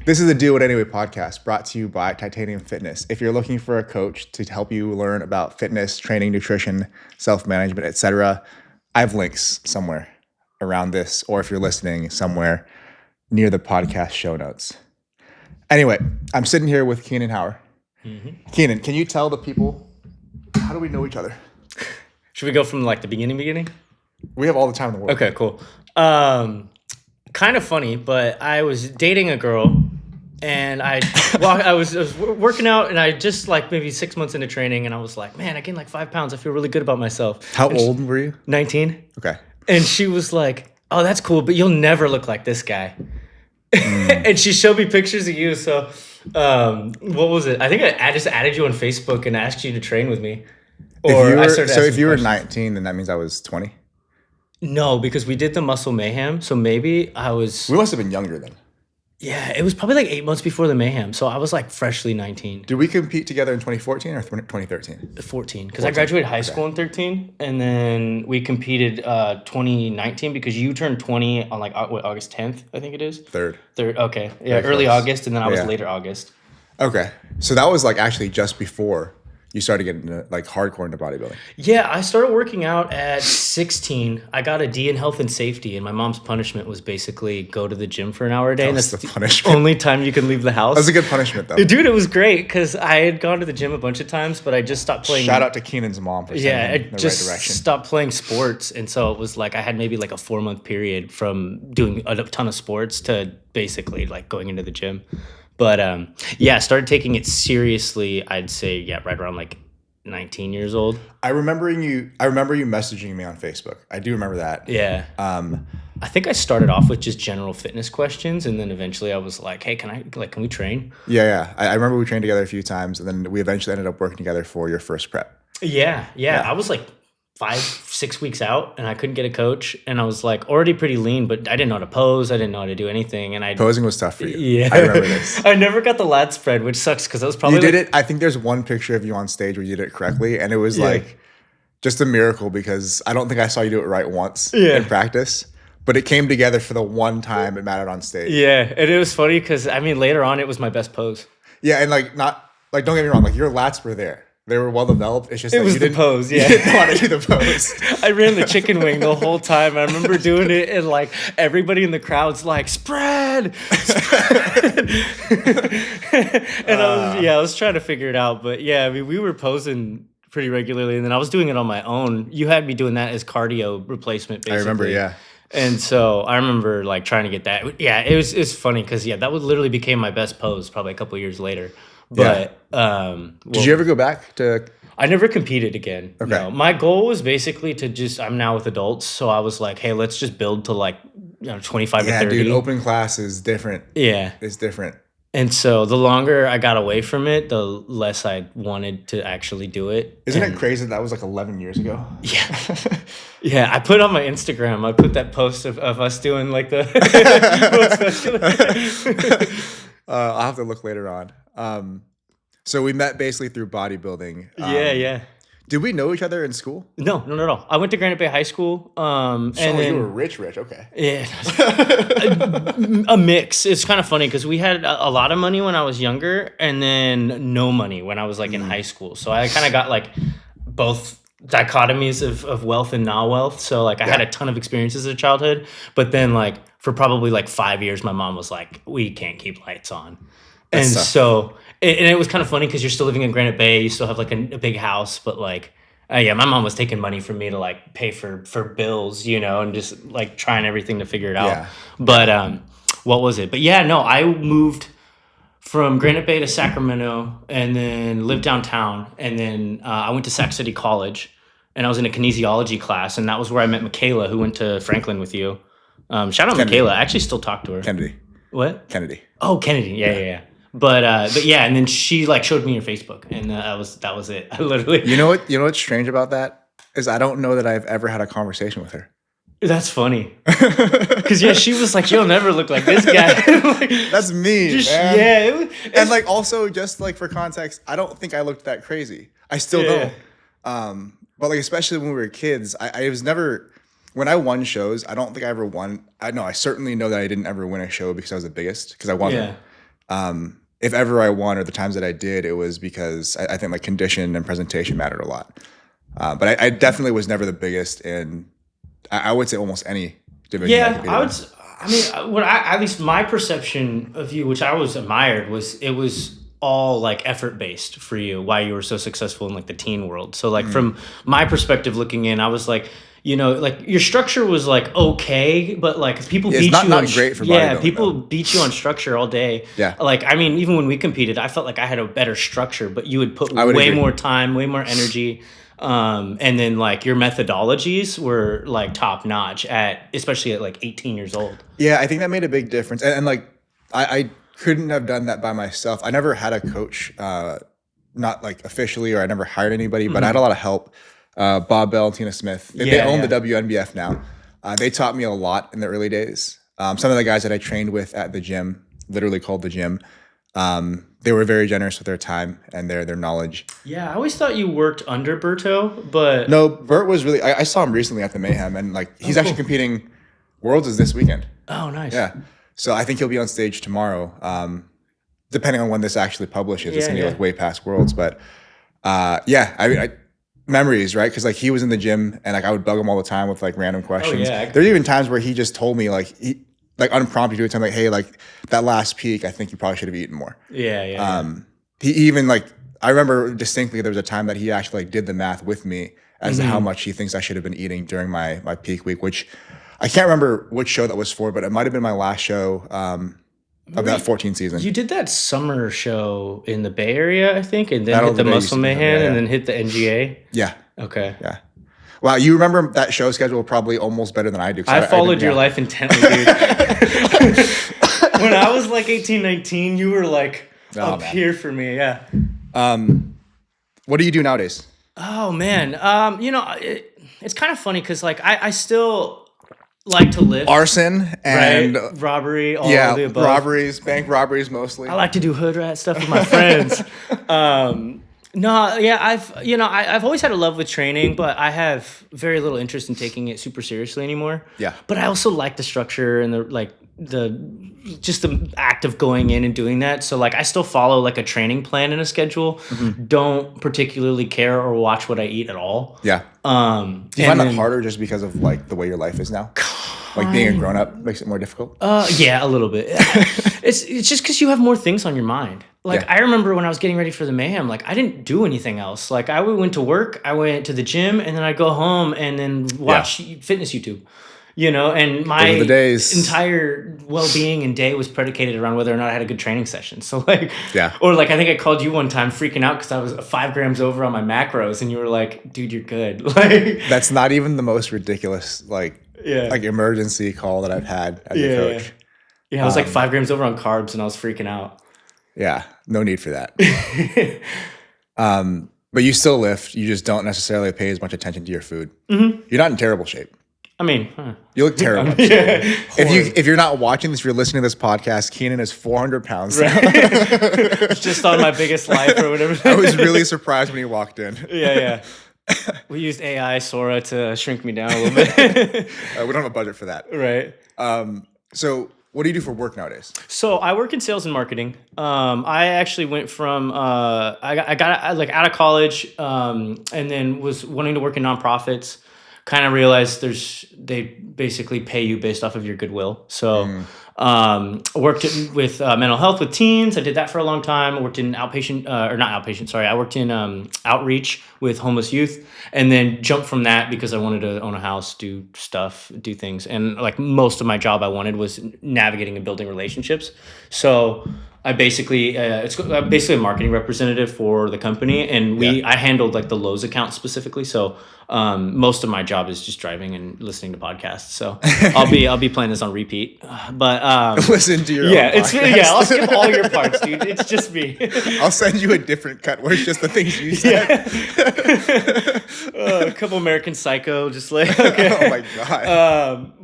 This is the Do It Anyway podcast brought to you by Titanium Fitness. If you're looking for a coach to help you learn about fitness, training, nutrition, self-management, etc., I have links somewhere around this, or if you're listening, somewhere near the podcast show notes. Anyway, I'm sitting here with Kenan Hauer. Mm-hmm. Kenan, can you tell the people, how do we know each other? Should we go from like the beginning? We have all the time in the world. Okay, cool. Kind of funny, but I was dating a girl, and I was working out, and I just like maybe 6 months into training, and I was like, man, I gained like 5 pounds. I feel really good about myself. How old were you? 19. Okay. And she was like, oh, that's cool, but you'll never look like this guy. And she showed me pictures of you. So what was it? I think I just added you on Facebook and asked you to train with me. If you were 19, then that means I was 20? No, because we did the Muscle Mayhem. So maybe I was... We must have been younger then. Yeah, it was probably like 8 months before the Mayhem. So I was like freshly 19. Did we compete together in 2014 or 2013? 14, because I graduated high school in 13. And then we competed 2019 because you turned 20 on like August 10th, I think it is. Third, okay. Yeah, early August, and then I was later August. Okay. So that was like actually just before you started getting into, like hardcore into bodybuilding. Yeah, I started working out at 16. I got a D in health and safety, and my mom's punishment was basically go to the gym for an hour a day. That was and that's the punishment. Only time you can leave the house. That was a good punishment, though. Dude, it was great because I had gone to the gym a bunch of times, but I just stopped playing. Shout out to Kenan's mom for sending him in the right direction. Stopped playing sports, and so it was like I had maybe like a 4-month period from doing a ton of sports to basically like going into the gym. But I started taking it seriously. I'd say right around like 19 years old. I remember you messaging me on Facebook. I do remember that. Yeah. I think I started off with just general fitness questions, and then eventually I was like, hey, can we train? Yeah. I remember we trained together a few times, and then we eventually ended up working together for your first prep. Yeah. I was like 5-6 weeks out, and I couldn't get a coach, and I was like already pretty lean, but I didn't know how to pose. I didn't know how to do anything, and posing was tough for you. Yeah, I remember this. I never got the lat spread, which sucks because I was probably you did it. I think there's one picture of you on stage where you did it correctly, and it was like just a miracle because I don't think I saw you do it right once in practice. But it came together for the one time it mattered on stage. Yeah, and it was funny because I mean later on it was my best pose. Yeah, and don't get me wrong, like your lats were there. They were well developed. It's just it was the pose. Yeah, you didn't want to do the pose. I ran the chicken wing the whole time. I remember doing it, and like everybody in the crowd's like spread. And I was trying to figure it out, but yeah, I mean we were posing pretty regularly, and then I was doing it on my own. You had me doing that as cardio replacement, basically. I remember, yeah. And so I remember like trying to get that. Yeah, it's funny because that would literally became my best pose probably a couple of years later. But did you ever go back to? I never competed again. Okay. No. My goal was basically to I'm now with adults, so I was like, hey, let's just build to like 25 to 30. Yeah, dude, open class is different. Yeah, it's different. And so the longer I got away from it, the less I wanted to actually do it. Isn't it crazy that was like 11 years ago? Yeah. Yeah, I put on my Instagram, I put that post of us doing like the... I'll have to look later on. So we met basically through bodybuilding. Yeah. Did we know each other in school? No. I went to Granite Bay High School. And you were rich. Okay. Yeah. A mix. It's kind of funny because we had a lot of money when I was younger and then no money when I was like in high school. So I kind of got like both dichotomies of wealth and not wealth. So like I had a ton of experiences in childhood, but then like for probably like 5 years, my mom was like, we can't keep lights on. And so it was kind of funny because you're still living in Granite Bay. You still have like a big house, but like, my mom was taking money from me to like pay for bills, and just like trying everything to figure it out. Yeah. But what was it? But I moved from Granite Bay to Sacramento and then lived downtown. And then I went to Sac City College and I was in a kinesiology class. And that was where I met Michaela, who went to Franklin with you. Shout out Kennedy. Michaela. I actually still talk to her. Kennedy. What? Kennedy. Oh, Kennedy. Yeah. But yeah, and then she like showed me your Facebook, and that was it. I literally. You know what's strange about that is I don't know that I've ever had a conversation with her. That's funny. Because she was like, "You'll never look like this guy." Like, that's me, man. Yeah, and like also just like for context, I don't think I looked that crazy. I still don't. But like especially when we were kids, I was never. When I won shows, I don't think I ever won. I certainly know that I didn't ever win a show because I was the biggest because I won them. If ever I won, or the times that I did, it was because I think like condition and presentation mattered a lot. But I definitely was never the biggest in, I would say, almost any division I Yeah, competed I would. in. I mean, what I at least my perception of you, which I always admired, was it was all like effort based for you. Why you were so successful in like the teen world. So like from my perspective looking in, I was like, like your structure was like okay, but like people It's beat not you not on great for yeah, bodybuilding people though. beat you on structure all day. Yeah. Like I mean, even when we competed, I felt like I had a better structure, but you would put I would way agree. more time, way more energy. And then like your methodologies were like top notch at especially at like 18 years old. Yeah, I think that made a big difference. And like, I couldn't have done that by myself. I never had a coach, not like officially, or I never hired anybody, but I had a lot of help. Bob Bell and Tina Smith. They Yeah, own yeah. the WNBF now. They taught me a lot in the early days. Some of the guys that I trained with at the gym, literally called the gym, they were very generous with their time and their knowledge. Yeah, I always thought you worked under Berto, but No, Bert was really. I saw him recently at the Mayhem, and like he's actually competing. Worlds is this weekend. oh, nice. Yeah, so I think he'll be on stage tomorrow. Depending on when this actually publishes, it's Yeah, gonna be yeah. like way past Worlds. But yeah, I mean, memories, right? Because like he was in the gym, and like I would bug him all the time with like random questions. yeah. There's even times where he just told me like unprompted, he would tell me like, hey, like that last peak, I think you probably should have eaten more. Yeah, yeah. He even like, I remember distinctly there was a time that he actually like did the math with me as to how much he thinks I should have been eating during my peak week, which I can't remember which show that was for, but it might have been my last show of that 14 season. You did that summer show in the Bay Area, I think, and then Battle hit of the the Bay Muscle used to be Mayhem, yeah, and yeah. then hit the NGA. Yeah, Okay. yeah. Wow, you remember that show schedule probably almost better than I do. 'Cause I followed didn't- your yeah. life intently, dude. When I was like 18, 19, you were like up man. here for me. Yeah. What do you do nowadays? Oh man. It's kind of funny because like I still like to live. Arson and right? Robbery, all yeah, of the above. robberies, bank robberies mostly. I like to do hood rat stuff with my friends. No, yeah, I've always had a love with training, but I have very little interest in taking it super seriously anymore. Yeah. But I also like the structure and the act of going in and doing that. So like I still follow like a training plan and a schedule. Don't particularly care or watch what I eat at all. Yeah. Do you find that harder just because of like the way your life is now? Like being a grown up makes it more difficult? Yeah, a little bit. It's just because you have more things on your mind. Like Yeah. I remember when I was getting ready for the Mayhem, like I didn't do anything else. Like I went to work, I went to the gym, and then I go home and then watch fitness YouTube. And my Those are the days. entire well-being and day was predicated around whether or not I had a good training session. So like, Yeah. or like I think I called you one time freaking out because I was 5 grams over on my macros, and you were like, "Dude, you're good." Like, That's not even the most ridiculous like emergency call that I've had as a coach. Yeah, I was like 5 grams over on carbs, and I was freaking out. Yeah, no need for that. But you still lift. You just don't necessarily pay as much attention to your food. You're not in terrible shape. I mean, You look terrible. If you're not watching this, if you're listening to this podcast, Kenan is 400 pounds. it's just on my biggest life or whatever. I was really surprised when he walked in. yeah. We used AI Sora to shrink me down a little bit. We don't have a budget for that. Right. So what do you do for work nowadays? So I work in sales and marketing. I actually went from I got like out of college and then was wanting to work in nonprofits. Kind of realized they basically pay you based off of your goodwill. So worked with mental health with teens. I did that for a long time. I worked in outpatient or not outpatient. Sorry, I worked in outreach with homeless youth, and then jumped from that because I wanted to own a house, do stuff, do things, and like most of my job I wanted was navigating and building relationships. So I basically I'm basically a marketing representative for the company, and I handled like the Lowe's account specifically. So most of my job is just driving and listening to podcasts. So I'll be playing this on repeat. But Listen to your own it's podcast. I'll skip all your parts, dude. It's just me. I'll send you a different cut where it's just the things you said. A couple American Psycho, just like okay. Oh my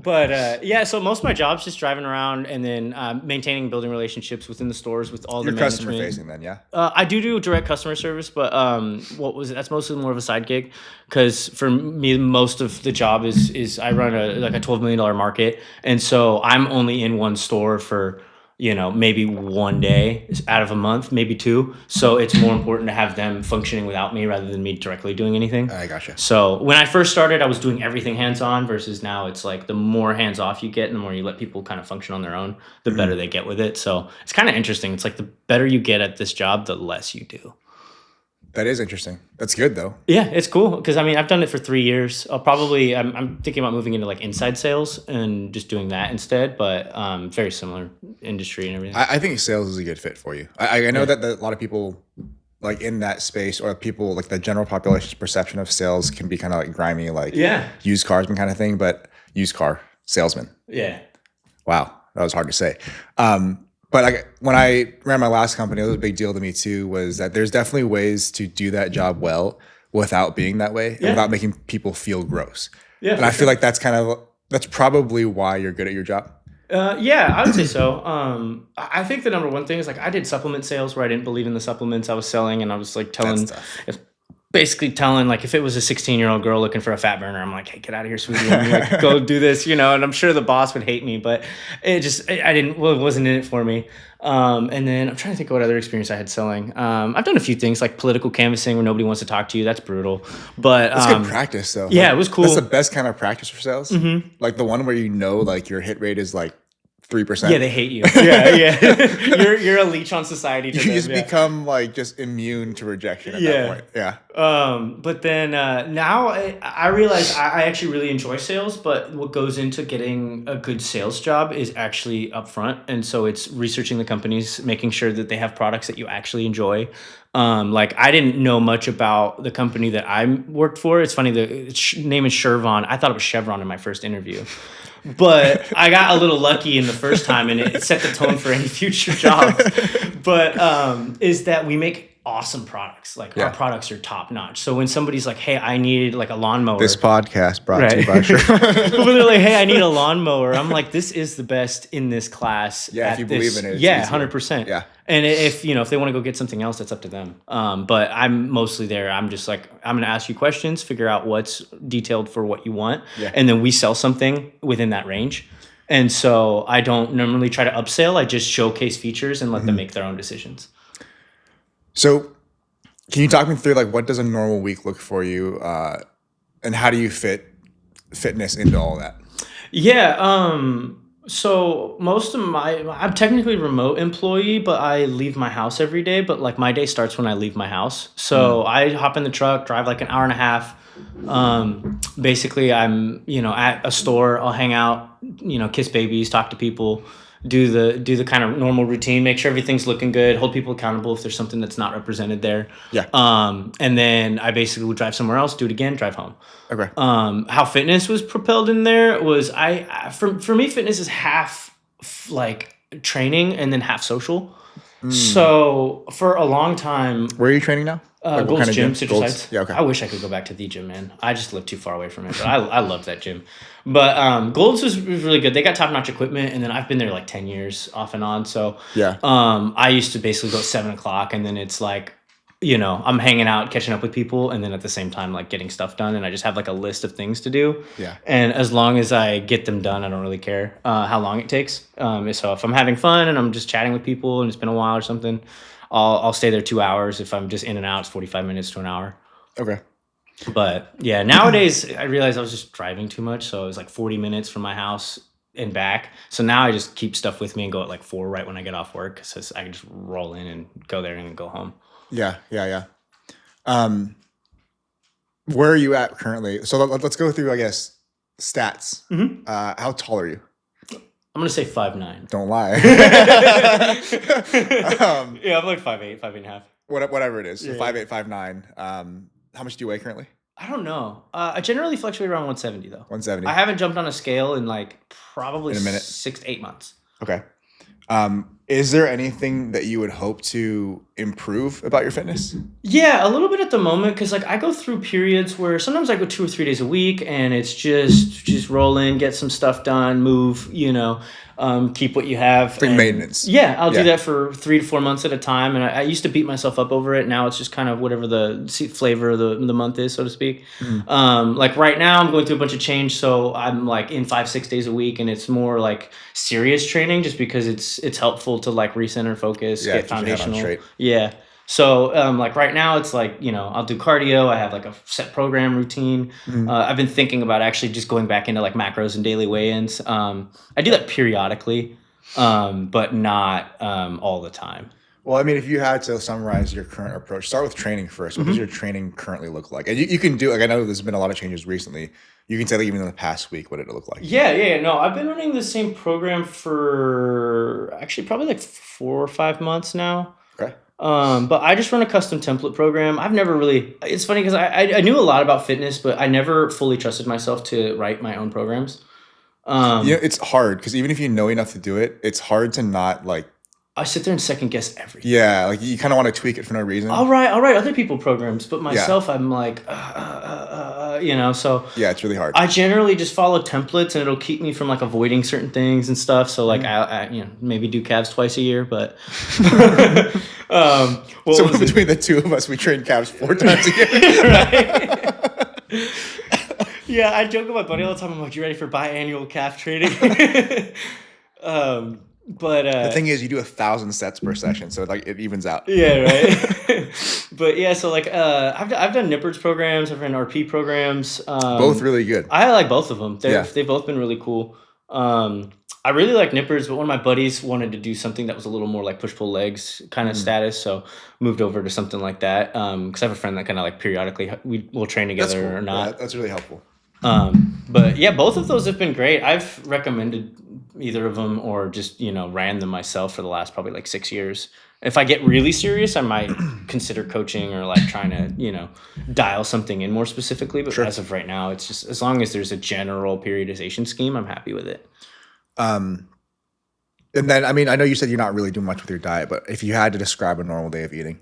god. So most of my job's just driving around and then maintaining and building relationships within the stores with all You're the customer management. facing then, yeah? I do direct customer service, but that's mostly more of a side gig because for me most of the job is I run a $12 million market, and so I'm only in one store for maybe one day out of a month, maybe two. So it's more important to have them functioning without me rather than me directly doing anything. I gotcha. So when I first started, I was doing everything hands-on versus now it's like the more hands-off you get and the more you let people kind of function on their own, the better they get with it. So it's kind of interesting. It's like the better you get at this job, the less you do. That is interesting. That's good though. Yeah, it's cool because I've done it for 3 years. I'm thinking about moving into like inside sales and just doing that instead. But very similar industry and everything. I think sales is a good fit for you. I know that a lot of people like in that space, or people like the general population's perception of sales can be kind of like grimy, like used carsman kind of thing. But used car salesman. Yeah. Wow, that was hard to say. But when I ran my last company, it was a big deal to me too, was that there's definitely ways to do that job well without being that way and without making people feel gross. Yeah, and I feel like that's probably why you're good at your job. Yeah, I would say so. I think the number one thing is like I did supplement sales where I didn't believe in the supplements I was selling, and I was like basically telling like if it was a 16-year-old girl looking for a fat burner, I'm like, hey, get out of here, sweetie, and like go do this, and I'm sure the boss would hate me, but it wasn't in it for me. And then I'm trying to think of what other experience I had selling. I've done a few things like political canvassing where nobody wants to talk to you. That's brutal, but it's good practice though. Yeah, it was cool. That's the best kind of practice for sales. Mm-hmm. Like the one where like your hit rate is like 3%. Yeah, they hate you. Yeah. You're a leech on society. You just become like just immune to rejection at that point. Yeah. But then now I realize I actually really enjoy sales, but what goes into getting a good sales job is actually upfront. And so it's researching the companies, making sure that they have products that you actually enjoy. Like I didn't know much about the company that I worked for. It's funny, the name is Chevron. I thought it was Chevron in my first interview. But I got a little lucky in the first time and it set the tone for any future jobs. But is that we make awesome products. Like our products are top notch. So when somebody's like, hey, I need like a lawnmower. This podcast brought to you by Chevron. Literally, hey, I need a lawnmower. I'm like, this is the best in this class. Yeah, if you believe in it. Yeah, 100%. Yeah. And if they want to go get something else, that's up to them. But I'm mostly there. I'm just like, I'm going to ask you questions, figure out what's detailed for what you want. Yeah. And then we sell something within that range. And so I don't normally try to upsell. I just showcase features and let them make their own decisions. So can you talk me through like what does a normal week look for you? And how do you fit fitness into all that? Yeah. So most of I'm technically a remote employee, but I leave my house every day. But like my day starts when I leave my house. So I hop in the truck, drive like an hour and a half. Basically I'm, at a store, I'll hang out, kiss babies, talk to people, do the kind of normal routine, make sure everything's looking good, hold people accountable if there's something that's not represented there. Yeah. And then I basically would drive somewhere else, do it again, drive home. Okay. How fitness was propelled in there was for me, fitness is half like training and then half social. So for a long time. Where are you training now? Like Gold's kind of Gym, Citrus Heights. Yeah, okay. I wish I could go back to the gym, man. I just live too far away from it, but I love that gym. But Gold's was really good. They got top-notch equipment, and then I've been there like 10 years off and on. So yeah, I used to basically go at 7 o'clock, and then it's like, I'm hanging out, catching up with people, and then at the same time, like getting stuff done. And I just have like a list of things to do. Yeah. And as long as I get them done, I don't really care how long it takes. So if I'm having fun and I'm just chatting with people and it's been a while or something, I'll stay there 2 hours. If I'm just in and out, it's 45 minutes to an hour. Okay. But yeah, nowadays I realized I was just driving too much. So it was like 40 minutes from my house and back. So now I just keep stuff with me and go at like 4 right when I get off work. So I can just roll in and go there and then go home. Yeah. Where are you at currently? So let's go through, I guess, stats. Mm-hmm. How tall are you? I'm going to say 5'9". Don't lie. Yeah, I'm like 5'8", 5'8.5". Whatever it is. So 5'8", 5'9". How much do you weigh currently? I don't know. I generally fluctuate around 170 though. 170. I haven't jumped on a scale in like probably 6 to 8 months. Okay. Is there anything that you would hope to improve about your fitness? Yeah, a little bit at the moment because like I go through periods where sometimes I go 2 or 3 days a week and it's just roll in, get some stuff done, move, keep what you have. It's like and maintenance. Yeah, I'll do Yeah. that for 3 to 4 months at a time, and I used to beat myself up over it. Now it's just kind of whatever the flavor of the month is, so to speak. Like right now, I'm going through a bunch of change, so I'm like in 5-6 days a week, and it's more like serious training, just because it's helpful to like recenter, focus, Yeah, get keep your head on foundational. straight. Yeah. So like right now it's like, I'll do cardio. I have like a set program routine. I've been thinking about actually just going back into like macros and daily weigh-ins. I do that periodically, but not all the time. Well, I mean, if you had to summarize your current approach, start with training first. What does your training currently look like? And you can do, like, I know there's been a lot of changes recently. You can say, like, even in the past week, what did it look like? Yeah. No, I've been running the same program for actually probably like 4 or 5 months now. Okay. But I just run a custom template program. I've never really, it's funny because I knew a lot about fitness, but I never fully trusted myself to write my own programs. It's hard because even if you know enough to do it, it's hard to not, like, I sit there and second guess everything. yeah, like you kind of want to tweak it for no reason. I'll write other people programs, but myself, I'm like, so Yeah, it's really hard. I generally just follow templates, and it'll keep me from like avoiding certain things and stuff. So like, I maybe do calves twice a year, but So between the two of us, we train calves 4 times a year. right? Yeah, I joke with my buddy all the time. I'm like, "You ready for biannual calf training?" But The thing is, you do 1,000 sets per session, so like it evens out. yeah, right. But yeah, so like I've done Nippers programs, I've run RP programs. Both really good. I like both of them. Yeah. They've both been really cool. I really like Nippers, but one of my buddies wanted to do something that was a little more like push-pull legs kind of status, so moved over to something like that. Because I have a friend that kind of like periodically we'll train That's together cool. or not. Yeah, that's really helpful. But yeah, both of those have been great. I've recommended either of them or just, ran them myself for the last probably like 6 years. If I get really serious, I might consider coaching or like trying to, dial something in more specifically. But as of right now, it's just as long as there's a general periodization scheme, I'm happy with it. And then, I mean, I know you said you're not really doing much with your diet, but if you had to describe a normal day of eating,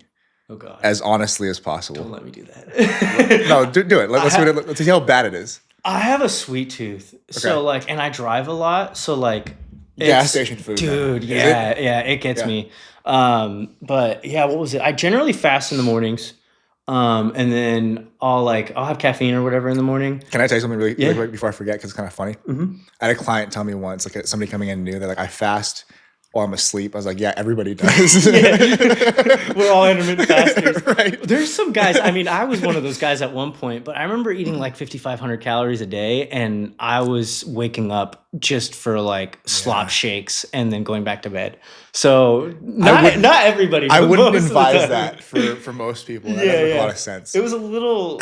Oh God, as honestly as possible. don't let me do that. No, do it. Let's see how bad it is. I have a sweet tooth, so like, and I drive a lot, so like, Gas station food, dude. is Yeah, it? yeah, it gets me. But yeah, what was it? I generally fast in the mornings, and then I'll have caffeine or whatever in the morning. Can I tell you something really Yeah. quick before I forget? Because it's kind of funny. I had a client tell me once, like somebody coming in new, they're like, I fast while I'm asleep. I was like, yeah, everybody does. We're all intermittent fasters. Right. There's some guys, I mean, I was one of those guys at one point, but I remember eating like 5,500 calories a day, and I was waking up just for like slop shakes and then going back to bed. So not everybody. I but wouldn't most of the advise time. that for most people. That doesn't make a lot of sense. It was a little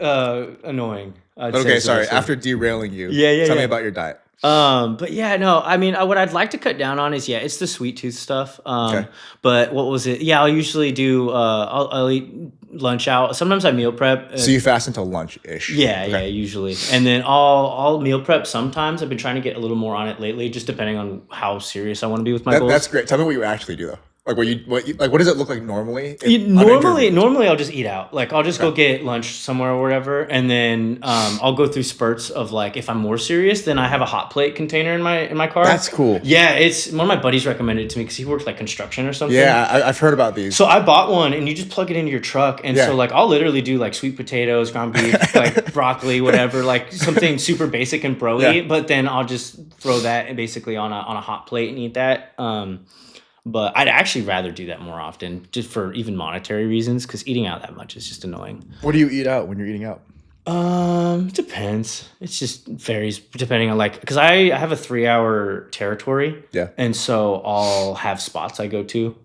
annoying. But okay, sorry. After derailing you, tell me about your diet. But yeah, no, I mean, what I'd like to cut down on is, it's the sweet tooth stuff. Okay. But what was it? Yeah, I'll usually do, I'll eat lunch out. Sometimes I meal prep. So you fast until lunch-ish. Yeah, usually. And then I'll meal prep sometimes. I've been trying to get a little more on it lately, just depending on how serious I want to be with my goals. That's great. Tell me what you actually do though. Like what does it look like normally? Normally I'll just eat out. Like I'll just go get lunch somewhere or whatever, and then I'll go through spurts of like, if I'm more serious, then I have a hot plate container in my car. That's cool. Yeah, it's one of my buddies recommended it to me because he works like construction or something. Yeah, I've heard about these. So I bought one, and you just plug it into your truck, and so like I'll literally do like sweet potatoes, ground beef, like broccoli, whatever, like something super basic and broy. Yeah. But then I'll just throw that basically on a hot plate and eat that. But I'd actually rather do that more often, just for even monetary reasons, because eating out that much is just annoying. What do you eat out when you're eating out? Depends. It just varies depending on because I have a 3-hour territory. Yeah. And so I'll have spots I go to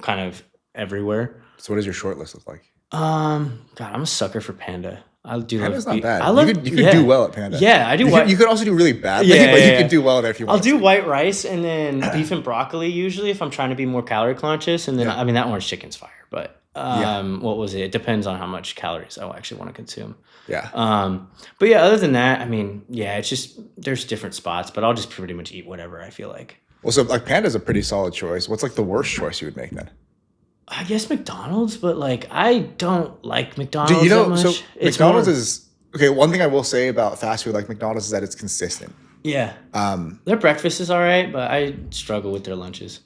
kind of everywhere. So what does your short list look like? God, I'm a sucker for Panda. I do Panda's love not bad. I love, you could do well at Panda. Yeah, I do. You could also do really bad, but you could do well there if you want. I'll do white rice and then beef and broccoli usually if I'm trying to be more calorie conscious. And then, I mean, that orange chicken's fire. But what was it? It depends on how much calories I actually want to consume. Yeah. But yeah, other than that, I mean, it's just there's different spots, but I'll just pretty much eat whatever I feel like. Well, so like Panda's a pretty solid choice. What's like the worst choice you would make then? I guess McDonald's, but like I don't like Do McDonald's you that know? much. So It's McDonald's more, is okay. One thing I will say about fast food like McDonald's is that it's consistent. yeah. Um, Their breakfast is all right, but I struggle with their lunches.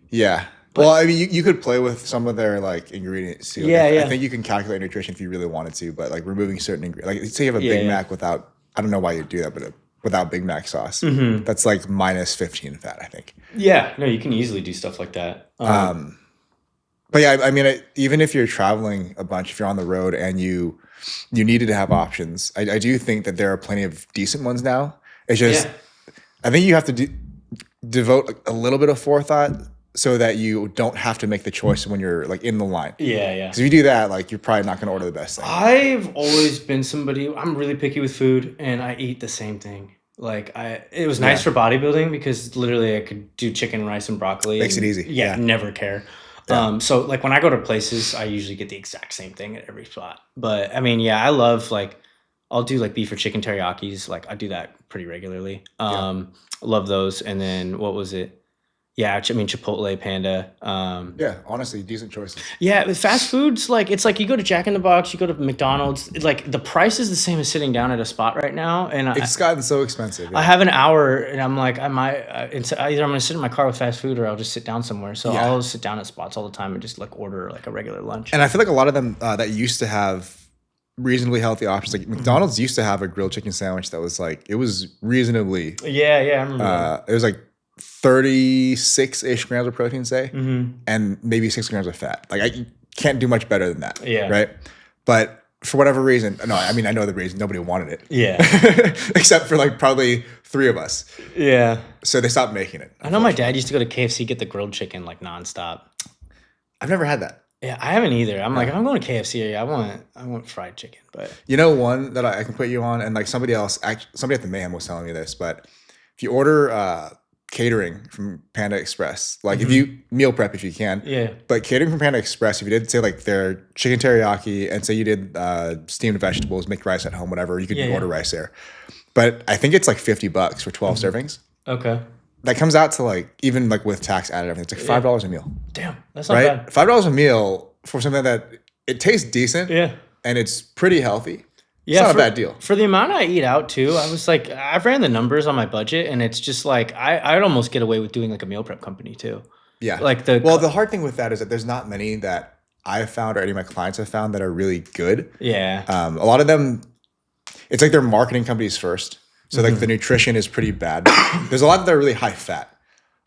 yeah. But Well, I mean, you could play with some of their like ingredients too. Like, yeah, I yeah, think you can calculate nutrition if you really wanted to, but like removing certain ingredients, like say you have a yeah, Big yeah. Mac without, I don't know why you'd do that, but without Big Mac sauce, Hmm. that's like minus 15 fat, I think. Yeah, no, you can easily do stuff like that. But yeah, I mean, even if you're traveling a bunch, if you're on the road and you needed to have options, I do think that there are plenty of decent ones now. It's just, Yeah, I think you have to devote a little bit of forethought so that you don't have to make the choice when you're like in the line. yeah, yeah. Because if you do that, like you're probably not going to order the best thing. I've always been somebody. I'm really picky with food, and I eat the same thing. Like it was nice Yeah. for bodybuilding because literally I could do chicken, rice, and broccoli. Makes it and, easy. Yeah, Yeah. never care. Yeah. So like when I go to places, I usually get the exact same thing at every spot. But I mean, yeah, I love like I'll do like beef or chicken teriyakis. Like I do that pretty regularly. Yeah. Love those. And then what was it? Yeah, I mean Chipotle, Panda. Yeah. Honestly, decent choices. Yeah, with fast foods, like it's like you go to Jack in the Box, you go to McDonald's, like the price is the same as sitting down at a spot right now, and It's gotten so expensive. I Yeah. have an hour, and I'm like, I might either I'm gonna sit in my car with fast food or I'll just sit down somewhere. So Yeah. I'll sit down at spots all the time and just like order like a regular lunch. And I feel like a lot of them that used to have reasonably healthy options, like McDonald's used to have a grilled chicken sandwich that was like, it was reasonably, Yeah, I remember. That. it was like 36-ish grams of protein, say, Mm-hmm. and maybe 6 grams of fat. Like I can't do much better than that. Yeah. Right. But for whatever reason, no, I mean, I know the reason nobody wanted it. Yeah, Except for like probably 3 of us. yeah. So they stopped making it. I know my dad used to go to KFC get the grilled chicken like nonstop. I've never had that. Yeah, I haven't either. I'm like, if I'm going to KFC, I want fried chicken, but You know, one that I can put you on, and like somebody else, somebody at the Mayhem was telling me this, but if you order catering from Panda Express, like if you meal prep if you can, yeah. but catering from Panda Express, if you did say like their chicken teriyaki, and say you did steamed vegetables, make rice at home, whatever, you could Yeah, order rice there. But I think it's like $50 for 12 servings. Okay. That comes out to like, even like with tax added, everything, it's like $5 a meal, Damn, that's not right? bad. $5 a meal for something that it tastes decent, Yeah. and it's pretty healthy. Yeah, It's not for, a bad deal. For the amount I eat out too, I was like, I've ran the numbers on my budget, and it's just like I'd almost get away with doing like a meal prep company too. Yeah. Like Well, the hard thing with that is that there's not many that I've found or any of my clients have found that are really good. yeah, A lot of them, it's like they're marketing companies first. So like the nutrition is pretty bad. There's a lot that are really high fat.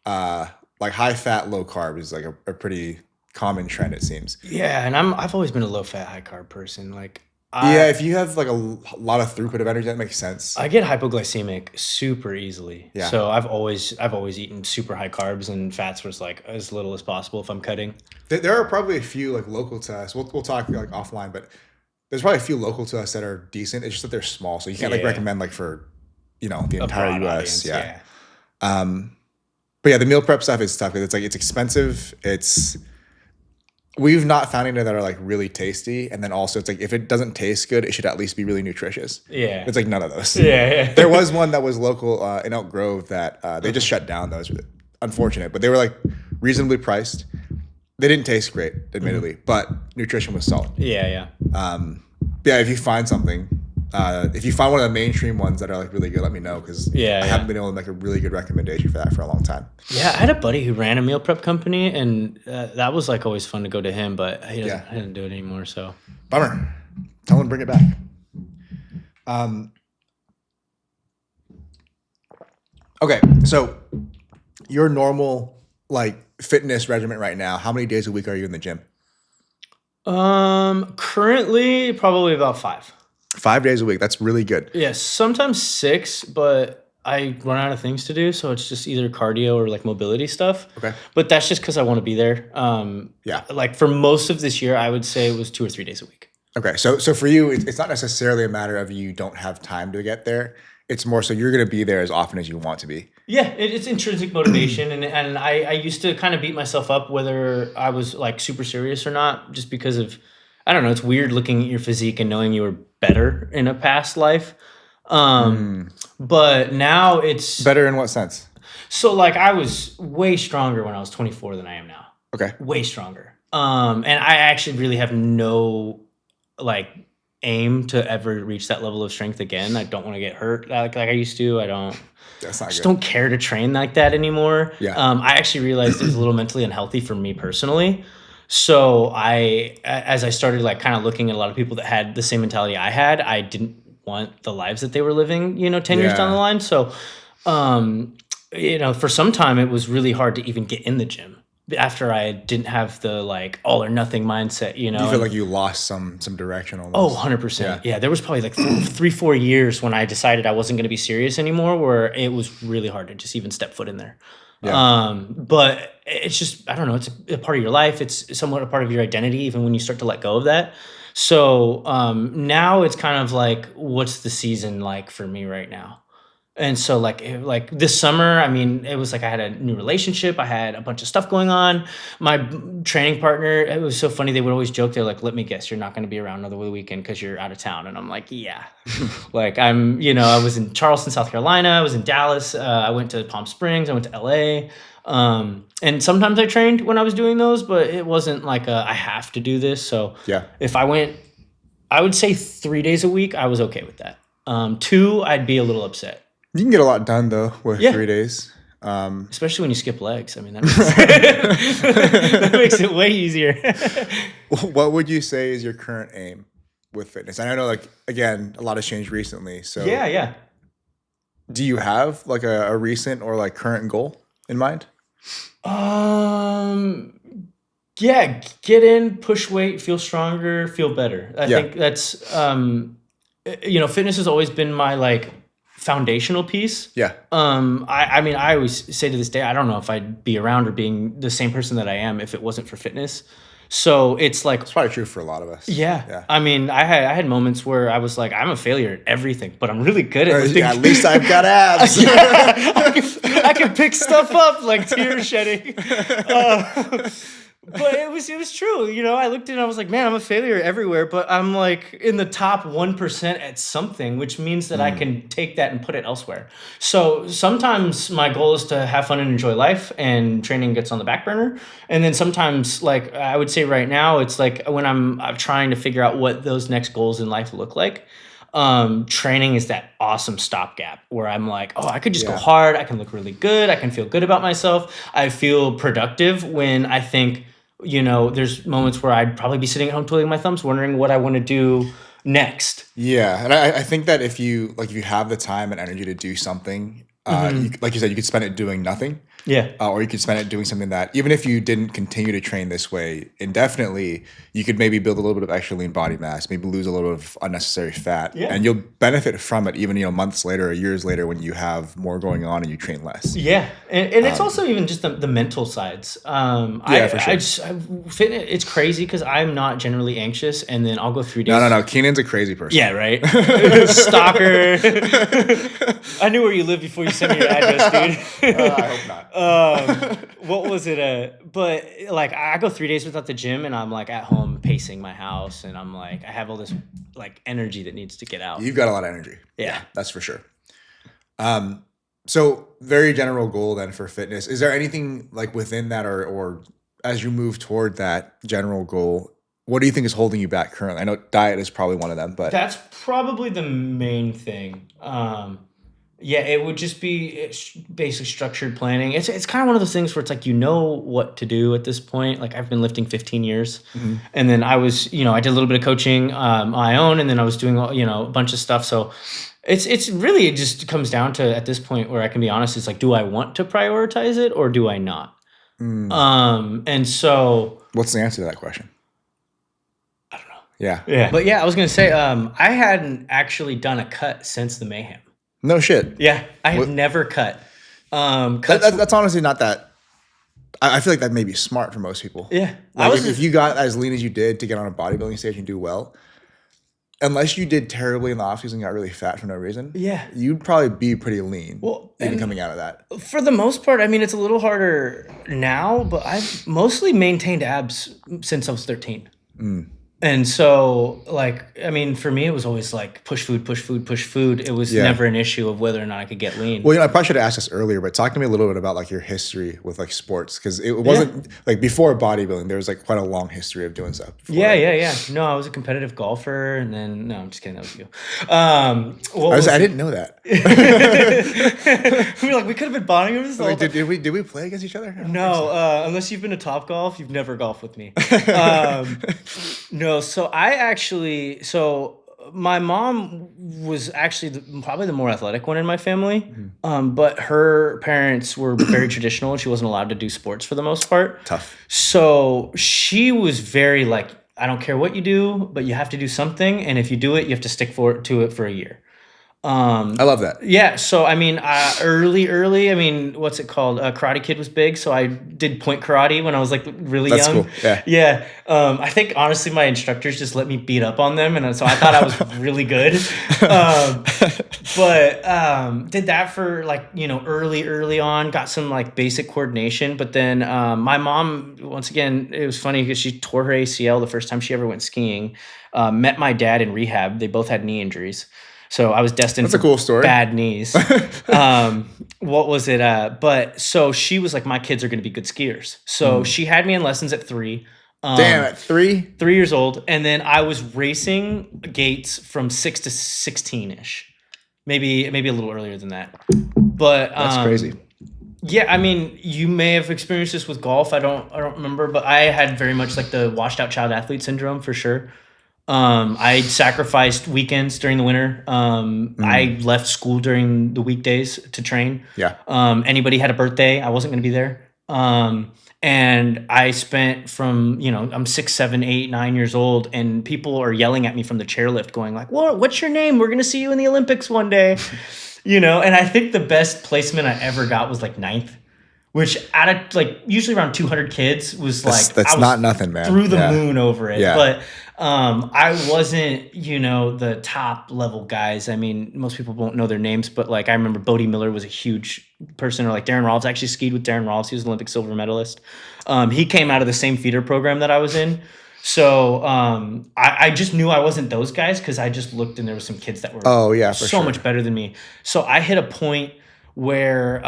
Like high fat, low carb is like a pretty common trend, it seems. yeah, and I've always been a low fat, high carb person. Like Yeah, if you have like a lot of throughput of energy, that makes sense. I get hypoglycemic super easily. Yeah. So I've always eaten super high carbs, and fats was like as little as possible if I'm cutting. There are probably a few like local to us. We'll talk like offline, but there's probably a few local to us that are decent. It's just that they're small, so you can't like Yeah. recommend like for the A entire broad U.S. audience, Yeah. But yeah, the meal prep stuff is tough because it's like it's expensive. We've not found any that are like really tasty, and then also it's like if it doesn't taste good, it should at least be really nutritious. Yeah. It's like none of those. Yeah. There was one that was local in Elk Grove that they just shut down. That was unfortunate, but they were like reasonably priced. They didn't taste great, admittedly, but nutrition was solid. Yeah. Yeah, if you find something, if you find one of the mainstream ones that are like really good, let me know because I haven't been able to make a really good recommendation for that for a long time. Yeah, I had a buddy who ran a meal prep company, and that was like always fun to go to him, but he doesn't do it anymore. So Bummer. Tell him to bring it back. Okay, so your normal like fitness regimen right now, how many days a week are you in the gym? currently probably about 5. 5 days a week. That's really good. Yes, sometimes 6, but I run out of things to do, so it's just either cardio or like mobility stuff. Okay. But that's just because I want to be there. Yeah. Like for most of this year, I would say it was 2 or 3 days a week. Okay, so for you, it's not necessarily a matter of you don't have time to get there. It's more so you're going to be there as often as you want to be. Yeah, it's intrinsic motivation, and I used to kind of beat myself up whether I was like super serious or not, just because of, I don't know, it's weird looking at your physique and knowing you were better in a past life. But now it's Better in what sense? so like I was way stronger when I was 24 than I am now. Okay. Way stronger. And I actually really have no like aim to ever reach that level of strength again. I don't want to get hurt like I used to. I don't That's not just good. don't care to train like that anymore. Yeah. I actually realized it was a little mentally unhealthy for me personally. So as I started like kind of looking at a lot of people that had the same mentality I had, I didn't want the lives that they were living, 10 years down the Yeah. line. So, for some time it was really hard to even get in the gym after I didn't have the like all or nothing mindset, Do you feel like you lost some direction Oh, almost? 100%. Yeah, there was probably like 3-4 years when I decided I wasn't going to be serious anymore, where it was really hard to just even step foot in there. Yeah. But it's just, I don't know, it's a part of your life. It's somewhat a part of your identity, even when you start to let go of that. So now it's kind of like, what's the season like for me right now? And so like this summer, I mean, it was like I had a new relationship. I had a bunch of stuff going on. My training partner, it was so funny. They would always joke. They're like, let me guess, you're not going to be around another weekend because you're out of town. And I'm like, yeah. Like I was in Charleston, South Carolina. I was in Dallas. I went to Palm Springs. I went to LA. And sometimes I trained when I was doing those, but it wasn't like I have to do this. So Yeah. if I went, I would say 3 days a week, I was okay with that. 2, I'd be a little upset. You can get a lot done though with Yeah. 3 days. Especially when you skip legs. I mean, that makes it way easier. What would you say is your current aim with fitness? And I know, like, again, a lot has changed recently. So Yeah. do you have like a recent or like current goal in mind? Yeah, get in, push weight, feel stronger, feel better. I Yeah. think that's, fitness has always been my like foundational piece. Yeah. I mean, I always say to this day, I don't know if I'd be around or being the same person that I am if it wasn't for fitness. So it's like, It's probably true for a lot of us. yeah. Yeah. I mean, I had moments where I was like, I'm a failure at everything, but I'm really good at lifting. Yeah, at least I've got abs. I can pick stuff up like tear shedding. But it was true. I looked at it and I was like, man, I'm a failure everywhere, but I'm like in the top 1% at something, which means that I can take that and put it elsewhere. So sometimes my goal is to have fun and enjoy life, and training gets on the back burner. And then sometimes, like I would say right now, it's like when I'm trying to figure out what those next goals in life look like. Training is that awesome stopgap where I'm like, oh, I could just go hard. I can look really good. I can feel good about myself. I feel productive when I think, there's moments where I'd probably be sitting at home twiddling my thumbs, wondering what I want to do next. Yeah, and I think that if you have the time and energy to do something, like you said, you could spend it doing nothing. Yeah. Or you could spend it doing something that, even if you didn't continue to train this way indefinitely, you could maybe build a little bit of extra lean body mass, maybe lose a little bit of unnecessary fat, and you'll benefit from it even months later or years later when you have more going on and you train less. Yeah, and it's also even just the mental sides. For sure. Fitness, it's crazy because I'm not generally anxious, and then I'll go 3 days. No. Kenan's a crazy person. Yeah, right. Stalker. I knew where you lived before you sent me your address, dude. I hope not. What was it? But like, I go 3 days without the gym, and I'm like at home pacing my house, and I'm like, I have all this like energy that needs to get out. You've got a lot of energy. Yeah, that's for sure. So very general goal then for fitness. Is there anything like within that, or as you move toward that general goal, what do you think is holding you back currently? I know diet is probably one of them, but that's probably the main thing. Yeah, it would just be basic structured planning. It's kind of one of those things where it's like, what to do at this point. Like, I've been lifting 15 years. And then I was, I did a little bit of coaching on my own, and then I was doing, a bunch of stuff. So it's really, it just comes down to, at this point where I can be honest, it's like, do I want to prioritize it or do I not? And so what's the answer to that question? I don't know. Yeah. But yeah, I was going to say, I hadn't actually done a cut since the Mayhem. No shit. Yeah, I have never cut. That's honestly not that. I feel like that may be smart for most people. Yeah, like if you got as lean as you did to get on a bodybuilding stage and do well, unless you did terribly in the offseason and got really fat for no reason, you'd probably be pretty lean. Even coming out of that. For the most part, I mean, it's a little harder now, but I've mostly maintained abs since I was 13. And so, like, I mean, for me, it was always like push food, push food, push food. It was Yeah. never an issue of whether or not I could get lean. Well, I probably should have asked this earlier, but talk to me a little bit about like your history with like sports, because it wasn't like before bodybuilding. There was like quite a long history of doing stuff. Yeah. No, I was a competitive golfer, and then no, I'm just kidding. That was you. I didn't know that. We were like, we could have been bonding over this. Wait, did we play against each other? No, unless you've been to Top Golf, you've never golfed with me. No, so my mom was actually probably the more athletic one in my family, but her parents were very traditional, and she wasn't allowed to do sports for the most part. Tough. So she was very like, I don't care what you do, but you have to do something, and if you do it, you have to stick to it for a year. I love that. Yeah, so I mean, early. I mean, what's it called? Karate Kid was big, so I did point karate when I was like really That's young. cool. Yeah. Yeah. I think honestly, my instructors just let me beat up on them, and so I thought I was really good. But did that for like early on. Got some like basic coordination, but then my mom, once again, it was funny because she tore her ACL the first time she ever went skiing. Met my dad in rehab. They both had knee injuries. So I was destined That's a cool story. Bad knees. What was it? But so she was like, my kids are going to be good skiers. So she had me in lessons at 3. Damn, at 3? 3 years old. And then I was racing gates from 6 to 16-ish. Maybe a little earlier than that. But That's crazy. Yeah, I mean, you may have experienced this with golf. I don't remember, but I had very much like the washed out child athlete syndrome for sure. I sacrificed weekends during the winter. I left school during the weekdays to train. Yeah. Anybody had a birthday, I wasn't going to be there. And I spent from, I'm 6, 7, 8, 9 years old, and people are yelling at me from the chairlift going like, "Well, what's your name? We're going to see you in the Olympics one day." And I think the best placement I ever got was like 9th. Which out of like usually around 200 kids was like that's not nothing, man. Through the moon over it. Yeah. But I wasn't, the top level guys. I mean, most people won't know their names, but like I remember Bodybuilder was a huge person, or like Darren Rawls. I actually skied with Darren Rawls. He was an Olympic silver medalist. He came out of the same feeder program that I was in. So I just knew I wasn't those guys because I just looked and there were some kids that were so much better than me. So I hit a point where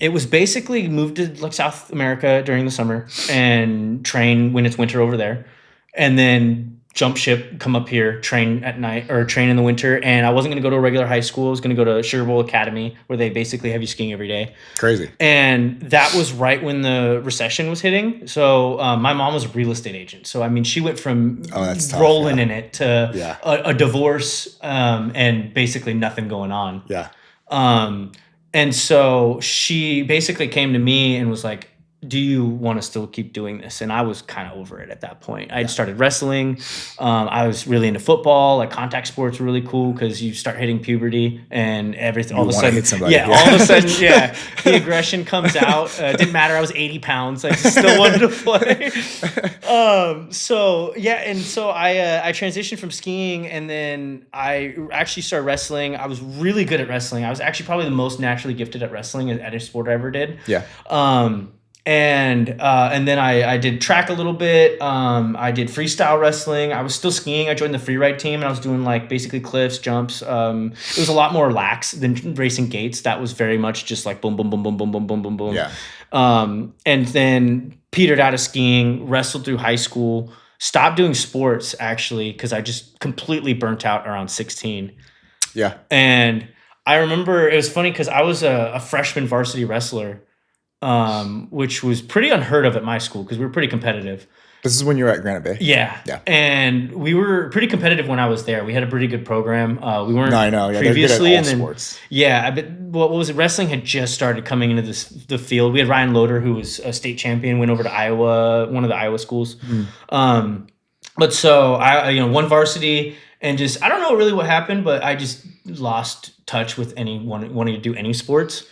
it was basically moved to like South America during the summer and train when it's winter over there, and then jump ship, come up here, train at night or train in the winter. And I wasn't going to go to a regular high school. I was going to go to Sugar Bowl Academy, where they basically have you skiing every day. Crazy. And that was right when the recession was hitting. So my mom was a real estate agent. So I mean, she went from rolling in it to a divorce and basically nothing going on. Yeah. And so she basically came to me and was like, "Do you want to still keep doing this?" And I was kind of over it at that point. I'd started wrestling. I was really into football. Like contact sports were really cool because you start hitting puberty and everything. All of a sudden, all of a sudden, the aggression comes out. Didn't matter. I was 80 pounds. I still wanted to play. So I transitioned from skiing, and then I actually started wrestling. I was really good at wrestling. I was actually probably the most naturally gifted at wrestling at a sport I ever did. Yeah. And then I did track a little bit. I did freestyle wrestling. I was still skiing. I joined the free ride team, and I was doing like basically cliffs, jumps. It was a lot more lax than racing gates. That was very much just like boom, boom, boom, boom, boom, boom, boom, boom, boom. Yeah. And then petered out of skiing, wrestled through high school, stopped doing sports actually because I just completely burnt out around 16. Yeah. And I remember it was funny because I was a freshman varsity wrestler. Which was pretty unheard of at my school because we were pretty competitive. This is when you were at Granite Bay? Yeah. And we were pretty competitive when I was there. We had a pretty good program. We weren't previously. They're good at all sports. Yeah, but what was it? Wrestling had just started coming into the field. We had Ryan Loader, who was a state champion, went over to Iowa, one of the Iowa schools. But so I won varsity, and just I don't know really what happened, but I just lost touch with wanting to do any sports.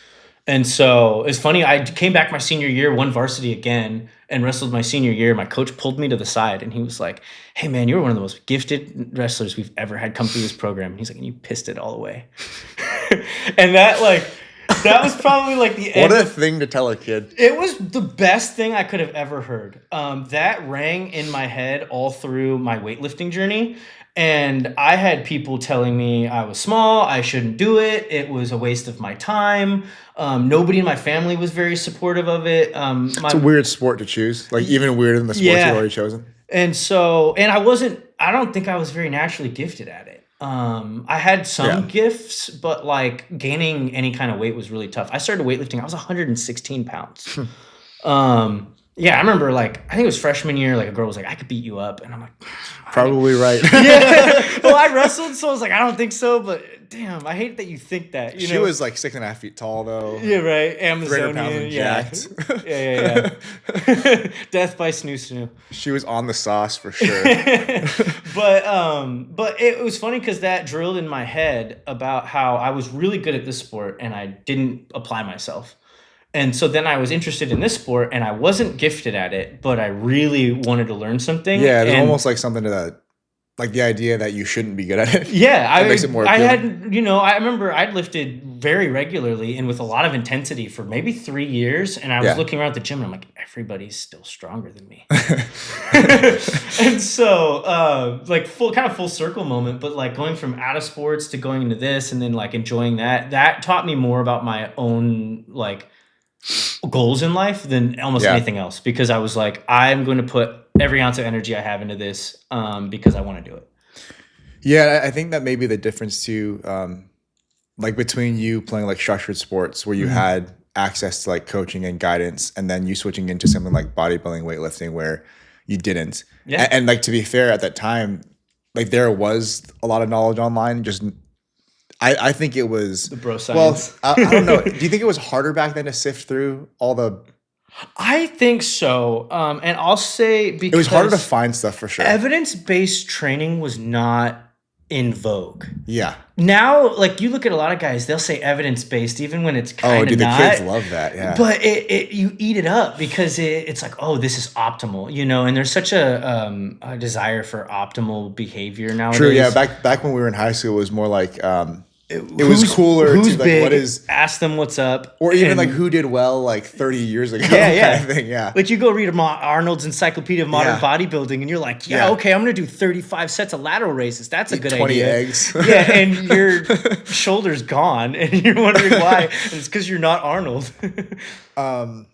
And so it's funny, I came back my senior year, won varsity again, and wrestled my senior year. My coach pulled me to the side, and he was like, "Hey, man, you're one of the most gifted wrestlers we've ever had come through this program." And he's like, "And you pissed it all away." And that, like, That was probably like the end. What a thing to tell a kid. It was the best thing I could have ever heard. That rang in my head all through my weightlifting journey. And I had people telling me I was small, I shouldn't do it, it was a waste of my time. Nobody in my family was very supportive of it. It's a weird sport to choose. Like even weirder than the sports you've already chosen. And I don't think I was very naturally gifted at it. I had some gifts, but like gaining any kind of weight was really tough. I started weightlifting, I was 116 pounds. Yeah, I remember like, I think it was freshman year, like a girl was like, I could beat you up. And I'm like, probably right. Yeah. Well, I wrestled, so I was like, I don't think so, but damn, I hate that you think that. She was like 6.5 feet tall though. Yeah, right. Amazonian. Yeah. Yeah. Death by snoo. She was on the sauce for sure. But it was funny because that drilled in my head about how I was really good at this sport and I didn't apply myself. And so then I was interested in this sport and I wasn't gifted at it, but I really wanted to learn something. Yeah, there's almost like something to that, like the idea that you shouldn't be good at it. Yeah, makes it more appealing. I remember I'd lifted very regularly and with a lot of intensity for maybe 3 years. And I was looking around the gym and I'm like, everybody's still stronger than me. And so like full circle moment, but like going from out of sports to going into this and then like enjoying that taught me more about my own like goals in life than almost anything else, because I was like, I'm going to put every ounce of energy I have into this because I want to do it. Yeah, I think that may be the difference too, like between you playing like structured sports where you had access to like coaching and guidance, and then you switching into something like bodybuilding, weightlifting where you didn't. Yeah. And like, to be fair, at that time, like there was a lot of knowledge online, just I think it was the bro science. Well, I don't know. Do you think it was harder back then to sift through all the? I think so. And I'll say because it was harder to find stuff for sure. Evidence-based training was not in vogue. Yeah. Now, like you look at a lot of guys, they'll say evidence-based even when it's kind of not. Oh, dude, the kids love that. Yeah. But you eat it up because it's like, oh, this is optimal, and there's such a desire for optimal behavior nowadays. True. Yeah. Back when we were in high school, it was more like. It was cooler who's to like big, what is ask them what's up, or even like who did well like 30 years ago. Yeah. Kind of thing, yeah. Like you go read Arnold's Encyclopedia of Modern Bodybuilding, and you're like, okay, I'm gonna do 35 sets of lateral raises. That's a good 20 idea. 20 eggs. Yeah, and your shoulder's gone, and you're wondering why. And it's because you're not Arnold. But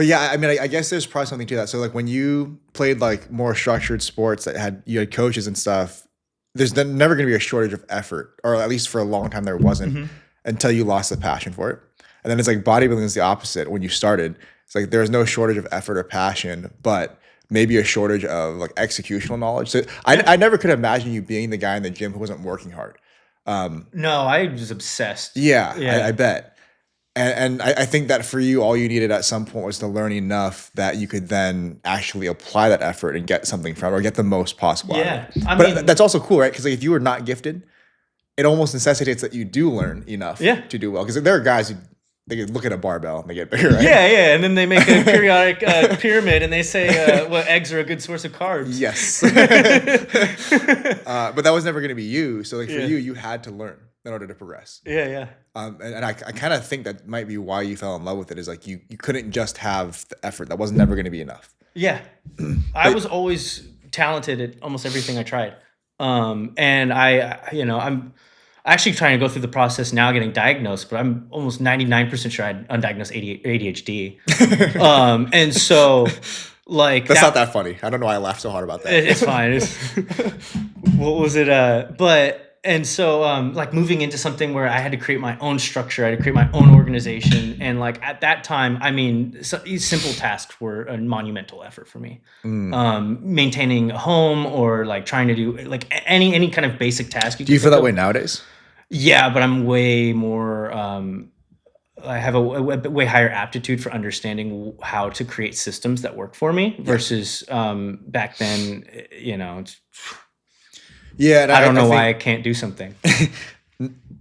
yeah, I mean, I guess there's probably something to that. So like when you played like more structured sports that you had coaches and stuff, there's never going to be a shortage of effort, or at least for a long time there wasn't, until you lost the passion for it. And then it's like bodybuilding is the opposite. When you started, it's like there's no shortage of effort or passion, but maybe a shortage of like executional knowledge. So I never could imagine you being the guy in the gym who wasn't working hard. No, I was obsessed. Yeah. I bet. And I think that for you, all you needed at some point was to learn enough that you could then actually apply that effort and get something from it, or get the most possible out of it. But that's also cool, right? Because like, if you were not gifted, it almost necessitates that you do learn enough to do well. Because there are guys who they can look at a barbell and they get bigger, right? Yeah, and then they make a periodic pyramid and they say, well, eggs are a good source of carbs. Yes. But that was never going to be you. So like for you had to learn in order to progress. Yeah. And I kind of think that might be why you fell in love with it, is like you couldn't just have the effort. That was never going to be enough. Yeah. I was always talented at almost everything I tried. And I'm actually trying to go through the process now getting diagnosed, but I'm almost 99% sure I had undiagnosed ADHD. And so like that's not that funny. I don't know why I laughed so hard about that. It's fine. What was it? And so, like moving into something where I had to create my own structure, I had to create my own organization. And like at that time, I mean, simple tasks were a monumental effort for me. Maintaining a home, or like trying to do like any kind of basic task. Do you feel that way nowadays? Yeah, but I'm way more, I have a way higher aptitude for understanding how to create systems that work for me versus back then, it's, yeah, I don't know why I can't do something.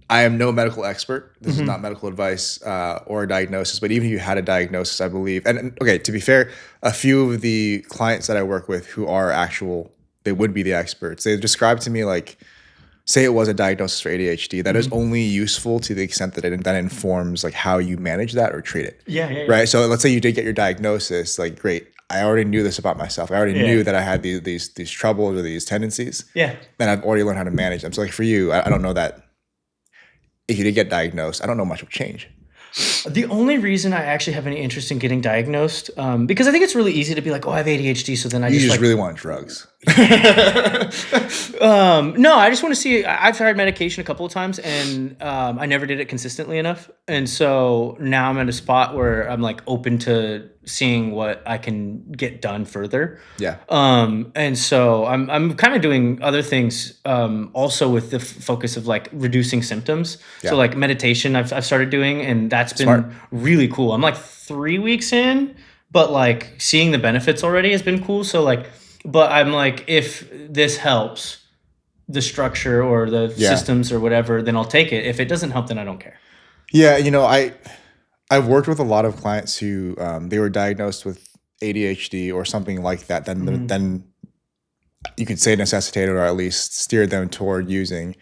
I am no medical expert. This is not medical advice or a diagnosis, but even if you had a diagnosis, I believe, and okay, to be fair, a few of the clients that I work with who are they would be the experts. They describe to me like say it was a diagnosis for ADHD, that is only useful to the extent that it then informs like how you manage that or treat it. Yeah. Right. So let's say you did get your diagnosis, like great. I already knew this about myself. I already knew that I had these troubles or these tendencies. Yeah. Then I've already learned how to manage them. So like for you, I don't know that if you did get diagnosed, I don't know much will change. The only reason I actually have any interest in getting diagnosed, because I think it's really easy to be like, oh, I have ADHD, so then I You just just like, really want drugs. no, I just want to see. I've tried medication a couple of times, and I never did it consistently enough. And so now I'm at a spot where I'm like open to seeing what I can get done further. Yeah. And so I'm kind of doing other things also with the focus of like reducing symptoms. Yeah. So like meditation I've started doing, and that's been Smart. really cool. I'm like 3 weeks in, but like seeing the benefits already has been cool. So like, but I'm like, if this helps the structure or the systems or whatever, then I'll take it. If it doesn't help, then I don't care. Yeah. You know, I've worked with a lot of clients who they were diagnosed with ADHD or something like that. Then you could say necessitated or at least steered them toward using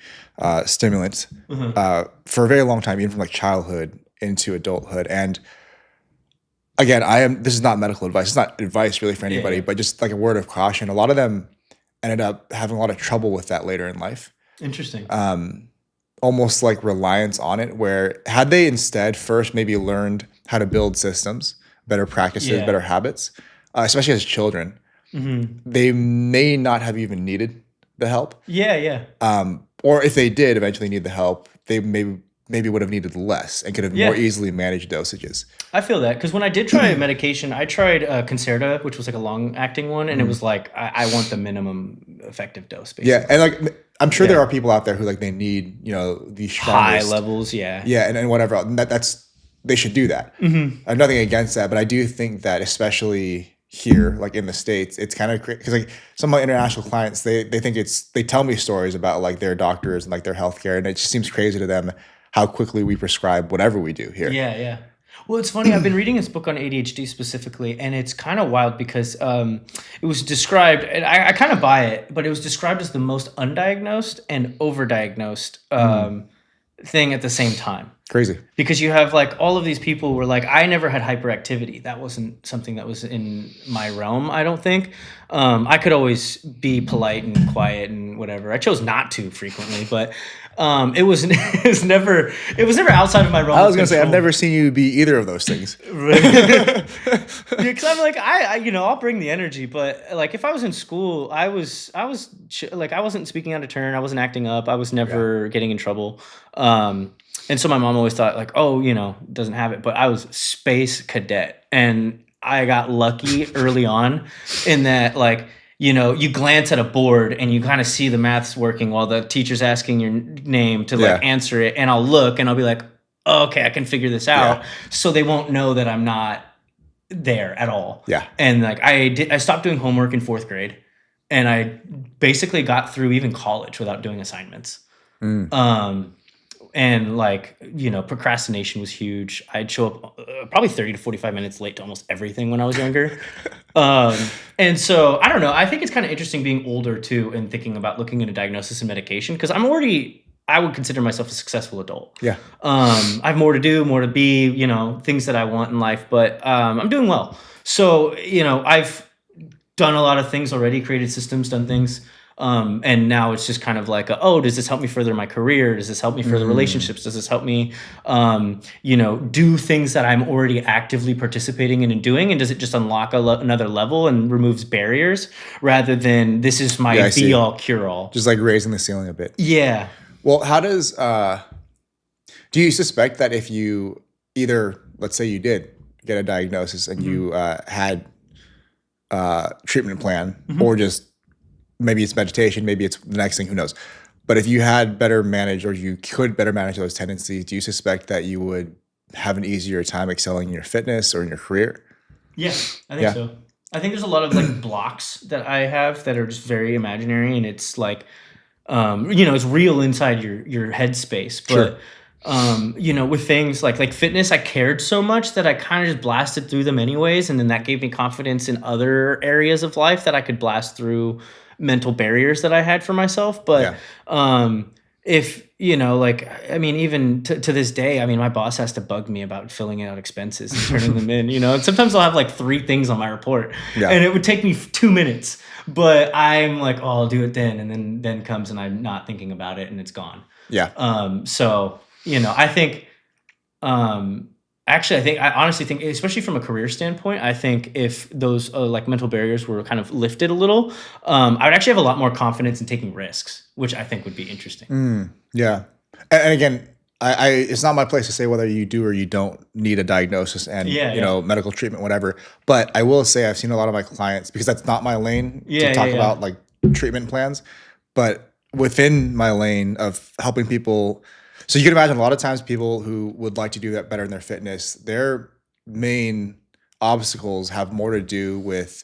stimulants for a very long time, even from like childhood into adulthood. And again, this is not medical advice. It's not advice really for anybody, but just like a word of caution. A lot of them ended up having a lot of trouble with that later in life. Interesting. Almost like reliance on it, where had they instead first maybe learned how to build systems, better practices, better habits, especially as children, they may not have even needed the help. Yeah. Or if they did eventually need the help, they maybe would have needed less and could have more easily managed dosages. I feel that because when I did try medication, I tried Concerta, which was like a long-acting one, and it was like I want the minimum effective dose, basically. Yeah, and like I'm sure there are people out there who like they need these strongest, high levels, and whatever. And that's they should do that. I have nothing against that, but I do think that especially here, like in the States, it's kind of because like some of my international clients, they think they tell me stories about like their doctors and like their healthcare, and it just seems crazy to them how quickly we prescribe whatever we do here. Yeah. Well, it's funny. I've been reading this book on ADHD specifically, and it's kind of wild because it was described, and I kind of buy it, but it was described as the most undiagnosed and overdiagnosed thing at the same time. Crazy. Because you have like all of these people were like, I never had hyperactivity. That wasn't something that was in my realm, I don't think. I could always be polite and quiet and whatever. I chose not to frequently, but it was never outside of my realm. I was gonna say I've never seen you be either of those things. Because I'm like I'll bring the energy, but like if I was in school, I wasn't speaking out of turn, I wasn't acting up, I was never getting in trouble. And so my mom always thought like, doesn't have it, but I was space cadet, and I got lucky early on in that like. You glance at a board and you kind of see the maths working while the teacher's asking your name to like answer it. And I'll look and I'll be like, oh, okay, I can figure this out. Yeah. So they won't know that I'm not there at all. Yeah. And like I stopped doing homework in 4th grade, and I basically got through even college without doing assignments. And like, procrastination was huge. I'd show up probably 30 to 45 minutes late to almost everything when I was younger. And so I don't know. I think it's kind of interesting being older too and thinking about looking into diagnosis and medication, because I would consider myself a successful adult. Yeah. I have more to do, more to be, things that I want in life, but I'm doing well. So, I've done a lot of things already, created systems, done things. And now it's just kind of like, does this help me further my career? Does this help me further relationships? Does this help me, do things that I'm already actively participating in and doing? And does it just unlock another level and removes barriers rather than this is my be all cure all? Just like raising the ceiling a bit. Yeah. Well, how does, do you suspect that if you either, let's say you did get a diagnosis and you had a treatment plan or just maybe it's meditation, maybe it's the next thing, who knows. But if you had better managed or you could better manage those tendencies, do you suspect that you would have an easier time excelling in your fitness or in your career? Yeah, I think so. I think there's a lot of like blocks that I have that are just very imaginary, and it's like, it's real inside your headspace. But, with things like fitness, I cared so much that I kind of just blasted through them anyways. And then that gave me confidence in other areas of life that I could blast through mental barriers that I had for myself. But if, you know, like, I mean, even to this day, I mean, my boss has to bug me about filling out expenses and turning them in, you know, and sometimes I'll have like 3 things on my report Yeah. and it would take me 2 minutes, but I'm like, oh, I'll do it then. And then comes and I'm not thinking about it and it's gone. Yeah. So, you know, I think, actually, I honestly think, especially from a career standpoint, I think if those like mental barriers were kind of lifted a little, I would actually have a lot more confidence in taking risks, which I think would be interesting. Yeah. And again, I it's not my place to say whether you do or you don't need a diagnosis and Yeah, you know medical treatment, whatever. But I will say I've seen a lot of my clients, because that's not my lane to talk about like treatment plans, but within my lane of helping people. So you can imagine a lot of times people who would like to do that better in their fitness, their main obstacles have more to do with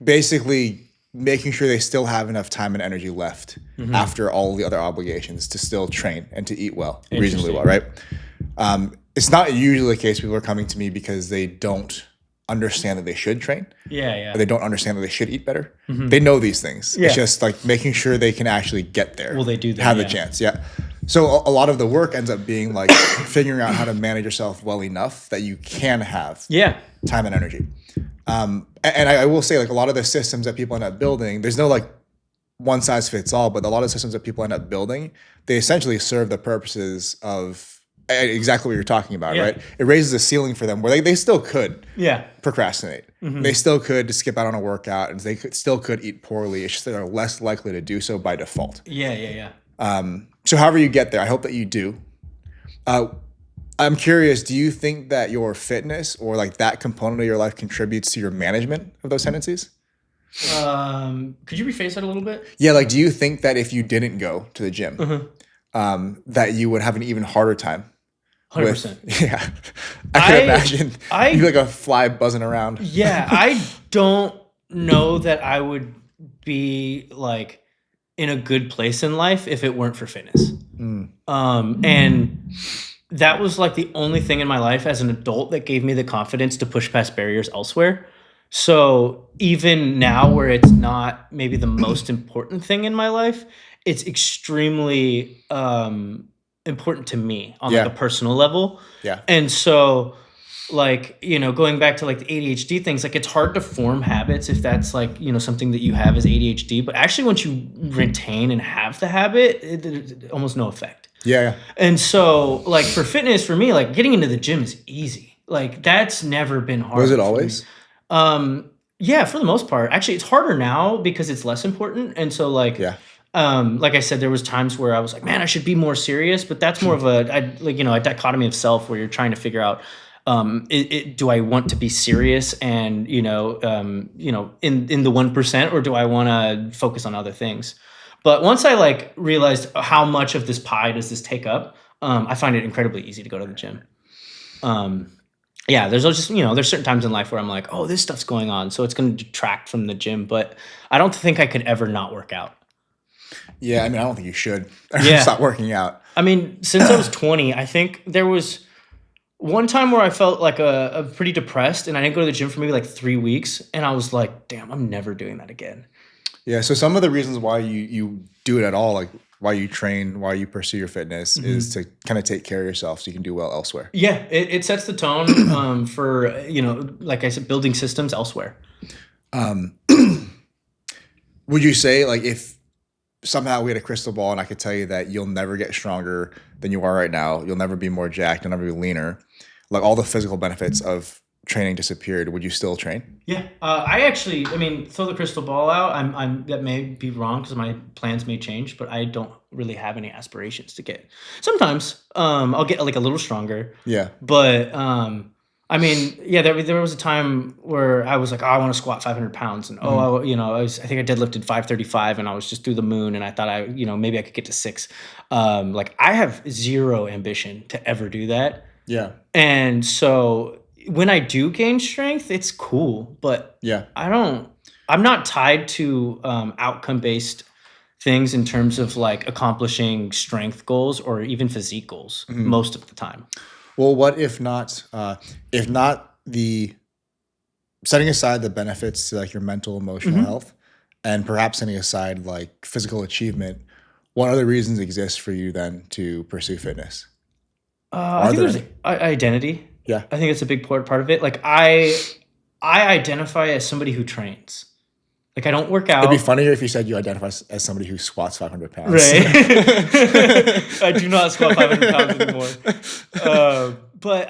basically making sure they still have enough time and energy left after all the other obligations to still train and to eat well, reasonably well, right? It's not usually the case people are coming to me because they don't understand that they should train. Yeah. Or they don't understand that they should eat better. They know these things. Yeah. It's just like making sure they can actually get there. Well, they do that, have the yeah. chance. Yeah. So a lot of the work ends up being like figuring out how to manage yourself well enough that you can have time and energy. And I will say, like, a lot of the systems that people end up building, there's no like one size fits all, but a lot of systems that people end up building, they essentially serve the purposes of exactly what you're talking about, right? It raises a ceiling for them where they still could procrastinate. They still could just skip out on a workout, and they still could eat poorly. It's just they're less likely to do so by default. So however you get there, I hope that you do. I'm curious, do you think that your fitness or like that component of your life contributes to your management of those tendencies? Could you rephrase that a little bit? Yeah, like do you think that if you didn't go to the gym, that you would have an even harder time? 100%. Yeah. I can imagine you'd be like a fly buzzing around. Yeah, I don't know that I would be like in a good place in life if it weren't for fitness. And that was like the only thing in my life as an adult that gave me the confidence to push past barriers elsewhere. So even now where it's not maybe the most important thing in my life, it's extremely important to me on like a personal level. Yeah. And so like, you know, going back to like the ADHD things, like it's hard to form habits if that's like, you know, something that you have as ADHD, but actually once you retain and have the habit, it almost no effect. Yeah. And so like for fitness, for me, like getting into the gym is easy. Like that's never been hard. Was it always? Yeah, for the most part. Actually, it's harder now because it's less important. And so like, like I said, there was times where I was like, man, I should be more serious, but that's more of a dichotomy of self where you're trying to figure out, do I want to be serious and, in the 1%, or do I want to focus on other things? But once I like realized how much of this pie does this take up, I find it incredibly easy to go to the gym. There's just, there's certain times in life where I'm like, oh, this stuff's going on, so it's going to detract from the gym. But I don't think I could ever not work out. Yeah, I mean, I don't think you should stop working out. I mean, since I was 20, I think there was one time where I felt like a pretty depressed, and I didn't go to the gym for maybe like 3 weeks, and I was like, damn, I'm never doing that again. Yeah, so some of the reasons why you do it at all, like why you train, why you pursue your fitness, is to kind of take care of yourself so you can do well elsewhere. Yeah, it sets the tone for, like I said, building systems elsewhere. Would you say, like, if somehow we had a crystal ball and I could tell you that you'll never get stronger than you are right now, you'll never be more jacked, you'll never be leaner, like all the physical benefits of training disappeared, would you still train? Yeah, throw the crystal ball out. I'm that may be wrong because my plans may change, but I don't really have any aspirations to get. Sometimes I'll get like a little stronger. Yeah. But there was a time where I was like, oh, I want to squat 500 pounds, and I think I deadlifted 535, and I was just through the moon, and I thought maybe I could get to 6. Like I have zero ambition to ever do that. Yeah. And so when I do gain strength, it's cool, but I'm not tied to outcome-based things in terms of like accomplishing strength goals or even physique goals most of the time. Well, what if not the setting aside the benefits to like your mental, emotional health, and perhaps setting aside like physical achievement, What other reasons exist for you then to pursue fitness? I Are think there there's any? identity. Yeah. I think it's a big part of it. Like I identify as somebody who trains. Like I don't work It'd be out. funnier if you said you identify as somebody who squats 500 pounds. Right. I do not squat 500 pounds anymore. But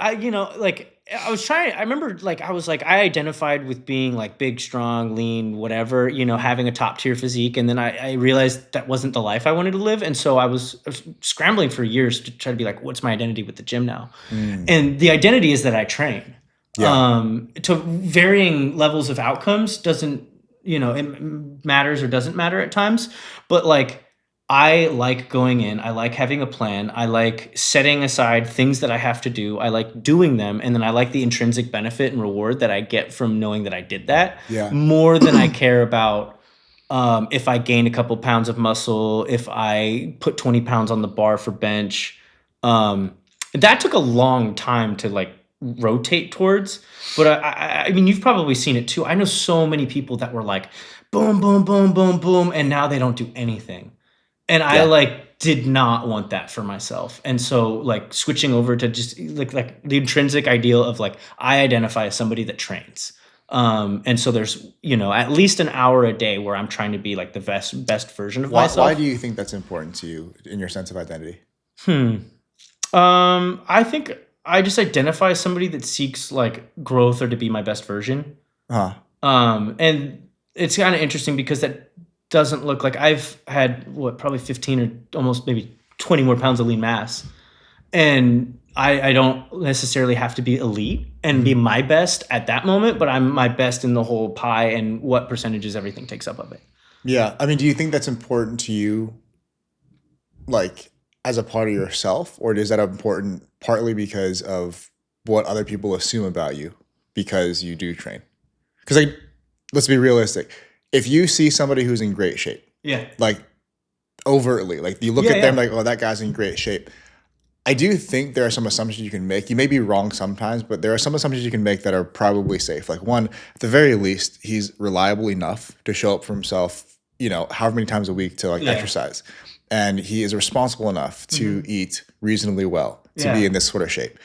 like I was trying, I remember like, I was like, I identified with being like big, strong, lean, whatever, having a top tier physique. And then I realized that wasn't the life I wanted to live. And so I was scrambling for years to try to be like, what's my identity with the gym now? And the identity is that I train. Yeah. To varying levels of outcomes doesn't, it matters or doesn't matter at times. But like, I like going in, I like having a plan, I like setting aside things that I have to do, I like doing them, and then I like the intrinsic benefit and reward that I get from knowing that I did that Yeah. more than I care about if I gain a couple pounds of muscle, if I put 20 pounds on the bar for bench. That took a long time to like rotate towards, but I mean, you've probably seen it too. I know so many people that were like, boom, boom, boom, boom, boom, and now they don't do anything. And I Yeah. like did not want that for myself. And so like switching over to just like the intrinsic ideal of like, I identify as somebody that trains. And so there's, at least an hour a day where I'm trying to be like the best version of myself. Why do you think that's important to you in your sense of identity? I think I just identify as somebody that seeks like growth or to be my best version. Huh. And it's kind of interesting because that doesn't look like I've had probably 15 or almost maybe 20 more pounds of lean mass. And I don't necessarily have to be elite and be my best at that moment, but I'm my best in the whole pie and what percentages everything takes up of it. Yeah. I mean, do you think that's important to you, like as a part of yourself, or is that important partly because of what other people assume about you because you do train? Because like, let's be realistic. If you see somebody who's in great shape, Yeah. like overtly, like you look Yeah, at them yeah. like, oh, that guy's in great shape. I do think there are some assumptions you can make. You may be wrong sometimes, but there are some assumptions you can make that are probably safe. Like one, at the very least, he's reliable enough to show up for himself, however many times a week to like Yeah. exercise. And he is responsible enough to eat reasonably well to Yeah. be in this sort of shape.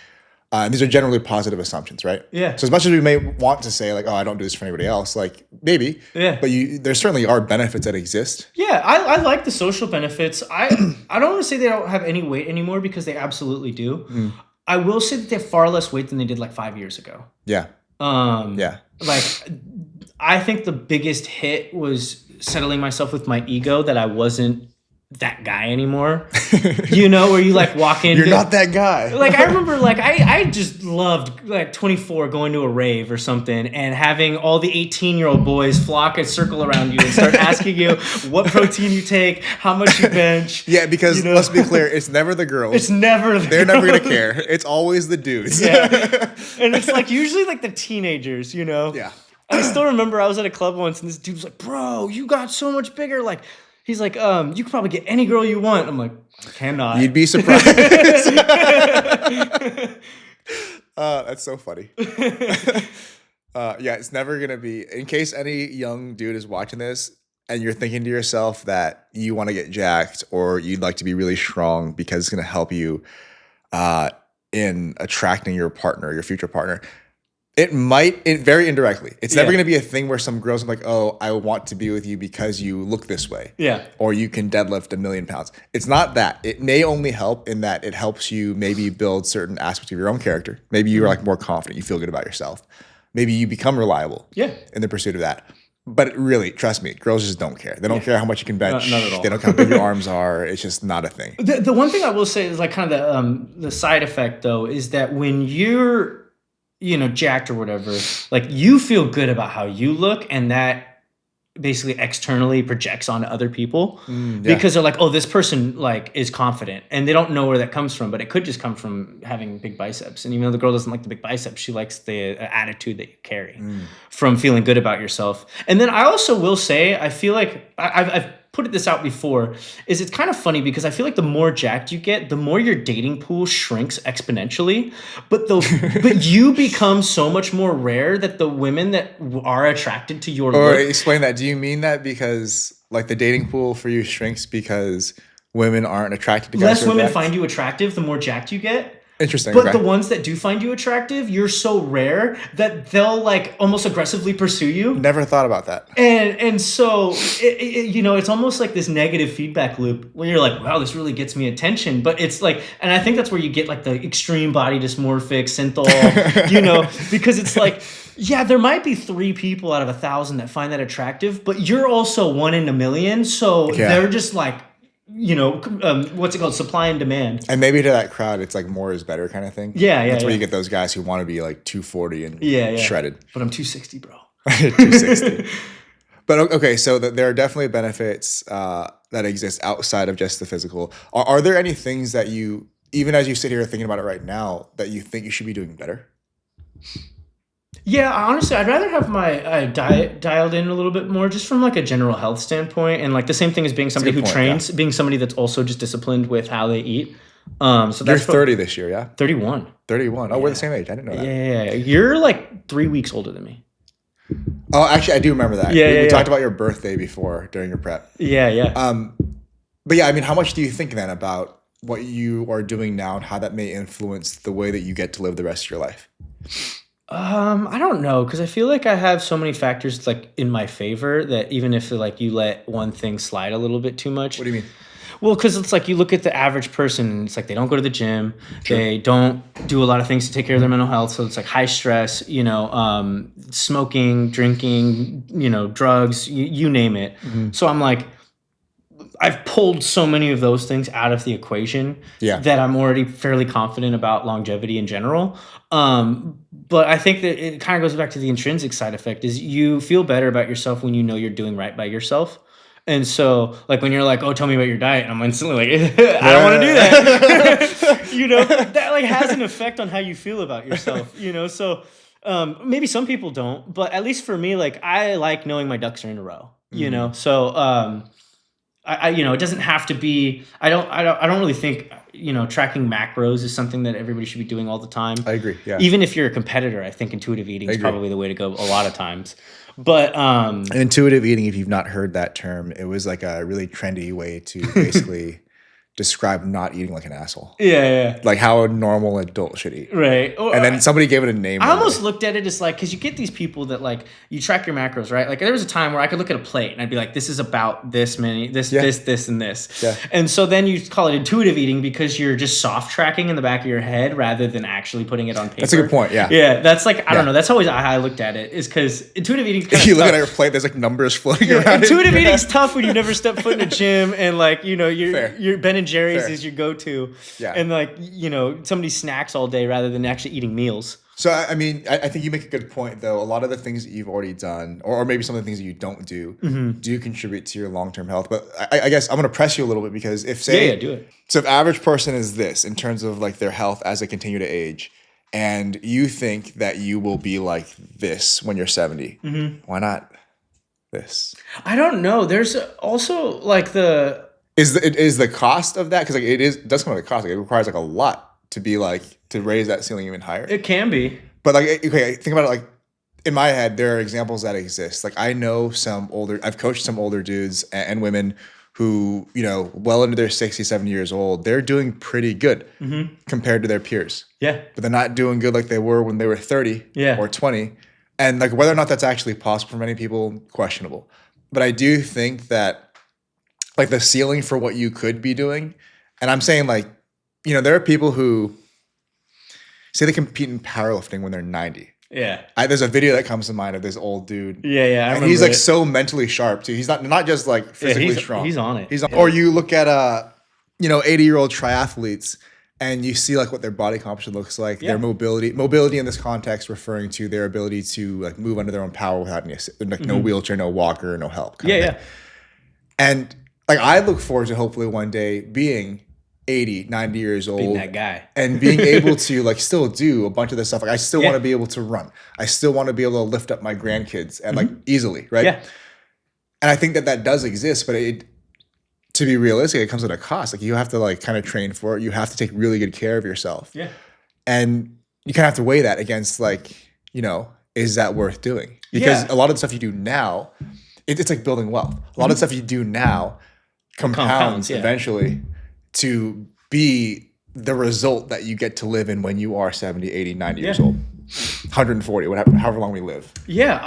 And these are generally positive assumptions, right? Yeah. So as much as we may want to say like, oh, I don't do this for anybody else, like maybe, Yeah. but there certainly are benefits that exist. Yeah, I like the social benefits. I don't want to say they don't have any weight anymore because they absolutely do. I will say that they have far less weight than they did like 5 years ago. Yeah. Yeah. Like I think the biggest hit was settling myself with my ego that I wasn't that guy anymore. Where you like walk in. You're not that guy. Like I remember like I just loved like 24 going to a rave or something and having all the 18-year-old boys flock and circle around you and start asking you what protein you take, how much you bench. Yeah, because let's be clear, it's never the girls. It's never They're never gonna care. It's always the dudes. Yeah. And it's like usually like the teenagers, Yeah. I still remember I was at a club once and this dude was like, bro, you got so much bigger. Like he's like, you could probably get any girl you want. I'm like, I cannot. You'd be surprised. That's so funny. Yeah, it's never going to be, in case any young dude is watching this and you're thinking to yourself that you want to get jacked or you'd like to be really strong because it's going to help you in attracting your partner, your future partner. It might, very indirectly. It's never going to be a thing where some girls are like, oh, I want to be with you because you look this way. Yeah. Or you can deadlift 1,000,000 pounds. It's not that. It may only help in that it helps you maybe build certain aspects of your own character. Maybe you're like more confident. You feel good about yourself. Maybe you become reliable in the pursuit of that. But really, trust me, girls just don't care. They don't care how much you can bench. Not at all. They don't care how big your arms are. It's just not a thing. The one thing I will say is like kind of the side effect though, is that when you're jacked or whatever, like you feel good about how you look and that basically externally projects onto other people because they're like, oh, this person like is confident and they don't know where that comes from, but it could just come from having big biceps. And even though the girl doesn't like the big biceps, she likes the attitude that you carry from feeling good about yourself. And then I also will say, I feel like I've put this out before, is it's kind of funny because I feel like the more jacked you get, the more your dating pool shrinks exponentially. But you become so much more rare that the women that are attracted to your Or look. explain that. Do you mean that because like the dating pool for you shrinks because women aren't attracted to guys Less who are women jacked? find you attractive the more jacked you get. Interesting. But okay. the ones that do find you attractive, you're so rare that they'll like almost aggressively pursue you. Never thought about that. And so, it's almost like this negative feedback loop when you're like, wow, this really gets me attention. But it's like, and I think that's where you get like the extreme body dysmorphic synthol, because it's like, yeah, there might be 3 people out of 1,000 that find that attractive, but you're also 1 in a million. So they're just like, what's it called? Supply and demand. And maybe to that crowd, it's like more is better kind of thing. Yeah. That's where you get those guys who want to be like 240 and shredded. But I'm 260, bro. 260. But okay, so there are definitely benefits that exist outside of just the physical. Are there any things that you, even as you sit here thinking about it right now, that you think you should be doing better? Yeah, honestly, I'd rather have my diet dialed in a little bit more, just from like a general health standpoint, and like the same thing as being somebody who trains, being somebody that's also just disciplined with how they eat. So that's You're 30 this year, yeah? 31. 31. Oh, we're the same age. I didn't know that. Yeah. You're like 3 weeks older than me. Oh, actually, I do remember that. We talked about your birthday before during your prep. Yeah. But yeah, I mean, how much do you think then about what you are doing now and how that may influence the way that you get to live the rest of your life? I don't know, because I feel like I have so many factors like in my favor that even if like you let one thing slide a little bit too much. What do you mean? Well, because it's like you look at the average person and it's like they don't go to the gym. Sure. They don't do a lot of things to take care of their mental health. So it's like high stress, smoking, drinking, drugs, you name it. Mm-hmm. So I'm like, I've pulled so many of those things out of the equation that I'm already fairly confident about longevity in general. But I think that it kind of goes back to the intrinsic side effect is you feel better about yourself when you know you're doing right by yourself. And so like when you're like, oh, tell me about your diet. And I'm instantly like, I don't want to do that. That like has an effect on how you feel about yourself, So maybe some people don't, but at least for me, like I like knowing my ducks are in a row, So it doesn't have to be. I don't really think tracking macros is something that everybody should be doing all the time. I agree. Yeah. Even if you're a competitor, I think intuitive eating is probably the way to go a lot of times. But intuitive eating, if you've not heard that term, it was like a really trendy way to basically describe not eating like an asshole. Yeah. Like how a normal adult should eat. Right. And then somebody gave it a name. I almost looked at it as like, because you get these people that like, you track your macros, right? Like there was a time where I could look at a plate and I'd be like, this is about this many, this, and this. Yeah. And so then you call it intuitive eating because you're just soft tracking in the back of your head rather than actually putting it on paper. That's a good point, yeah. Yeah, that's like, I don't know. That's always how I looked at it, is because intuitive eating if you look at your plate, there's like numbers floating around. Intuitive eating's tough when you've never stepped foot in a gym and like, your Ben and Jerry's is your go-to. Yeah. And like, somebody snacks all day rather than actually eating meals. So, I mean, I think you make a good point, though. A lot of the things that you've already done, or maybe some of the things that you don't do, do contribute to your long-term health. But I guess I'm going to press you a little bit because if, say... do it. So if average person is this in terms of like their health as they continue to age, and you think that you will be like this when you're 70, why not this? I don't know. There's also like the... Is the cost of that, because like it does come at a cost. Like it requires like a lot to be like to raise that ceiling even higher. It can be, but like okay, think about it. Like in my head, there are examples that exist. Like I know I've coached some older dudes and women who well into their 60, 70 years old. They're doing pretty good compared to their peers. Yeah, but they're not doing good like they were when they were 30 or 20. And like whether or not that's actually possible for many people, questionable. But I do think that like the ceiling for what you could be doing. And I'm saying like, there are people who say they compete in powerlifting when they're 90. Yeah. There's a video that comes to mind of this old dude. Yeah. I remember he's like so mentally sharp too. He's not just like physically strong. He's on it. Or you look at 80-year-old triathletes and you see like what their body composition looks like, their mobility in this context referring to their ability to like move under their own power without no wheelchair, no walker, no help. Yeah. And like I look forward to hopefully one day being 80, 90 years old. Being that guy. And being able to like still do a bunch of this stuff. Like I still want to be able to run. I still want to be able to lift up my grandkids and like easily, right? Yeah. And I think that does exist, but to be realistic, it comes at a cost. Like you have to like kind of train for it. You have to take really good care of yourself. Yeah. And you kind of have to weigh that against like, is that worth doing? Because a lot of the stuff you do now, it's like building wealth. A lot of the stuff you do now compounds yeah. eventually to be the result that you get to live in when you are 70, 80, 90 years old. 140, whatever, however long we live. Yeah,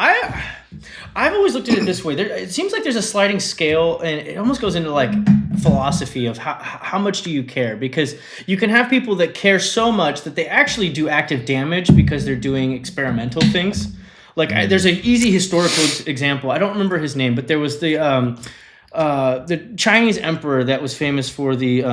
I've always looked at it this way. It seems like there's a sliding scale, and it almost goes into like philosophy of how much do you care? Because you can have people that care so much that they actually do active damage because they're doing experimental things. Like there's an easy historical example. I don't remember his name, but there was the Chinese emperor that was famous for the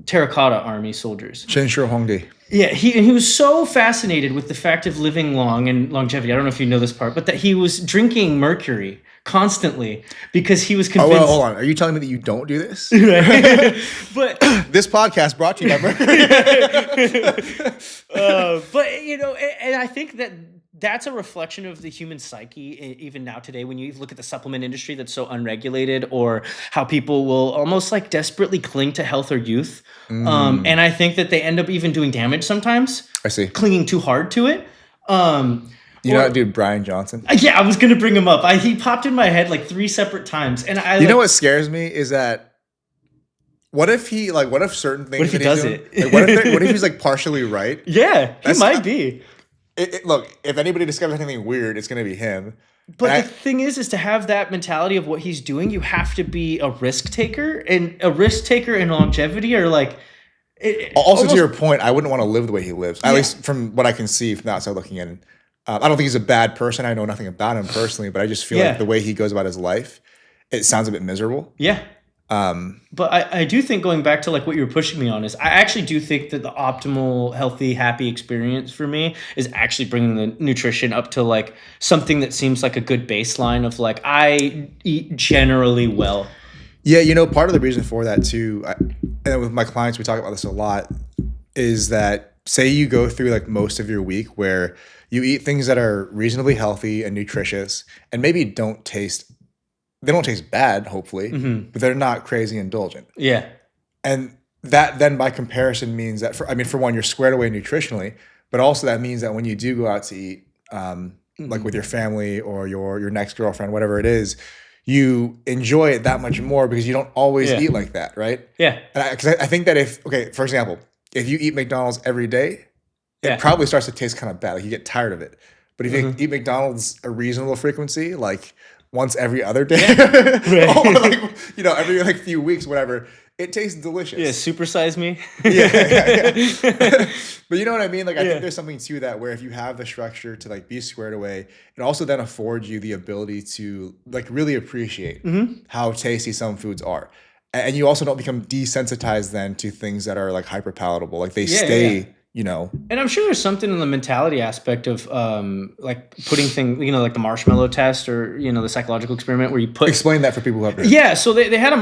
terracotta army soldiers. Chen Shi Huangdi. Yeah, he was so fascinated with the fact of living long and longevity. I don't know if you know this part, but that he was drinking mercury constantly because he was convinced. Oh, well, hold on. Are you telling me that you don't do this? But this podcast brought to you by mercury. but you know, and I think that's a reflection of the human psyche, even now today, when you look at the supplement industry that's so unregulated, or how people will almost like desperately cling to health or youth. And I think that they end up even doing damage sometimes. I see. Clinging too hard to it. You know that dude, Brian Johnson? Yeah, I was going to bring him up. He popped in my head like 3 separate times. And you know what scares me is that what if certain things What if he does doing, it? Like, what if he's like partially right? Yeah, he might be. Look, if anybody discovers anything weird, it's going to be him. But the thing is to have that mentality of what he's doing, you have to be a risk taker. And a risk taker and longevity are like... Also, to your point, I wouldn't want to live the way he lives. At least from what I can see from the outside looking in. I don't think he's a bad person. I know nothing about him personally, but I just feel like the way he goes about his life, it sounds a bit miserable. Yeah. But I do think, going back to like what you were pushing me on, is I actually do think that the optimal, healthy, happy experience for me is actually bringing the nutrition up to like something that seems like a good baseline of like, I eat generally well. Yeah, you know, part of the reason for that too, and with my clients, we talk about this a lot, is that say you go through like most of your week where you eat things that are reasonably healthy and nutritious and maybe don't taste bad, hopefully, but they're not crazy indulgent. Yeah. And that then by comparison means that, for one, you're squared away nutritionally, but also that means that when you do go out to eat, like with your family or your next girlfriend, whatever it is, you enjoy it that much more because you don't always eat like that, right? Yeah. Because I think that for example, if you eat McDonald's every day, it probably starts to taste kind of bad. Like you get tired of it. But if you eat McDonald's a reasonable frequency, like once every other day, or like, you know, every like few weeks, whatever, it tastes delicious. Yeah, supersize me. Yeah. But you know what I mean? Like I think there's something to that where if you have the structure to like be squared away, it also then affords you the ability to like really appreciate how tasty some foods are. And you also don't become desensitized then to things that are like hyper palatable. Like they stay, you know. And I'm sure there's something in the mentality aspect of like putting things, you know, like the marshmallow test or, you know, the psychological experiment where you put... Explain that for people who have... Yeah, so they had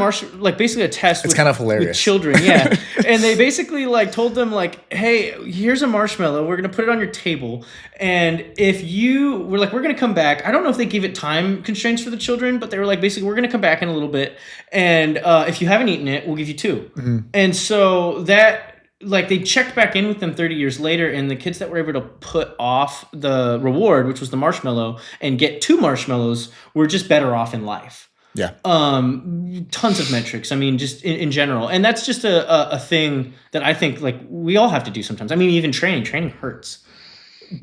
basically a test it's kind of hilarious. With children, yeah. And they basically like told them like, hey, here's a marshmallow. We're going to put it on your table. And if we're going to come back. I don't know if they gave it time constraints for the children, but they were like, basically, we're going to come back in a little bit. And if you haven't eaten it, we'll give you 2. And so that... Like they checked back in with them 30 years later, and the kids that were able to put off the reward, which was the marshmallow, and get 2 marshmallows were just better off in life. Yeah. Tons of metrics. I mean, just in general. And that's just a thing that I think like we all have to do sometimes. I mean, even training hurts.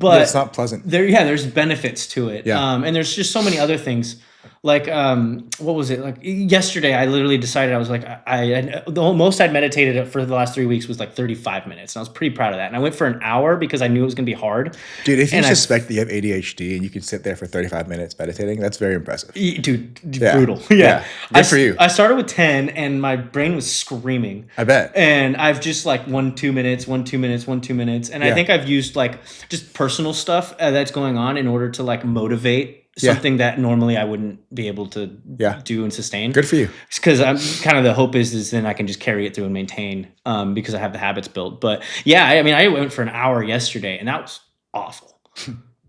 But it's not pleasant. There's benefits to it. Yeah. And there's just so many other things. Like, what was it? Like yesterday, I literally decided I was like, the most I'd meditated for the last 3 weeks was like 35 minutes. And I was pretty proud of that. And I went for an hour because I knew it was going to be hard. Dude, if you suspect that you have ADHD and you can sit there for 35 minutes meditating, that's very impressive. Dude, brutal. Yeah. Good for you. I started with 10 and my brain was screaming. I bet. And I've just like 1, 2 minutes. And I think I've used like just personal stuff that's going on in order to like motivate something that normally I wouldn't be able to do and sustain. Good for you. Because I'm kind of the hope is then I can just carry it through and maintain because I have the habits built. But yeah, I mean, I went for an hour yesterday and that was awful.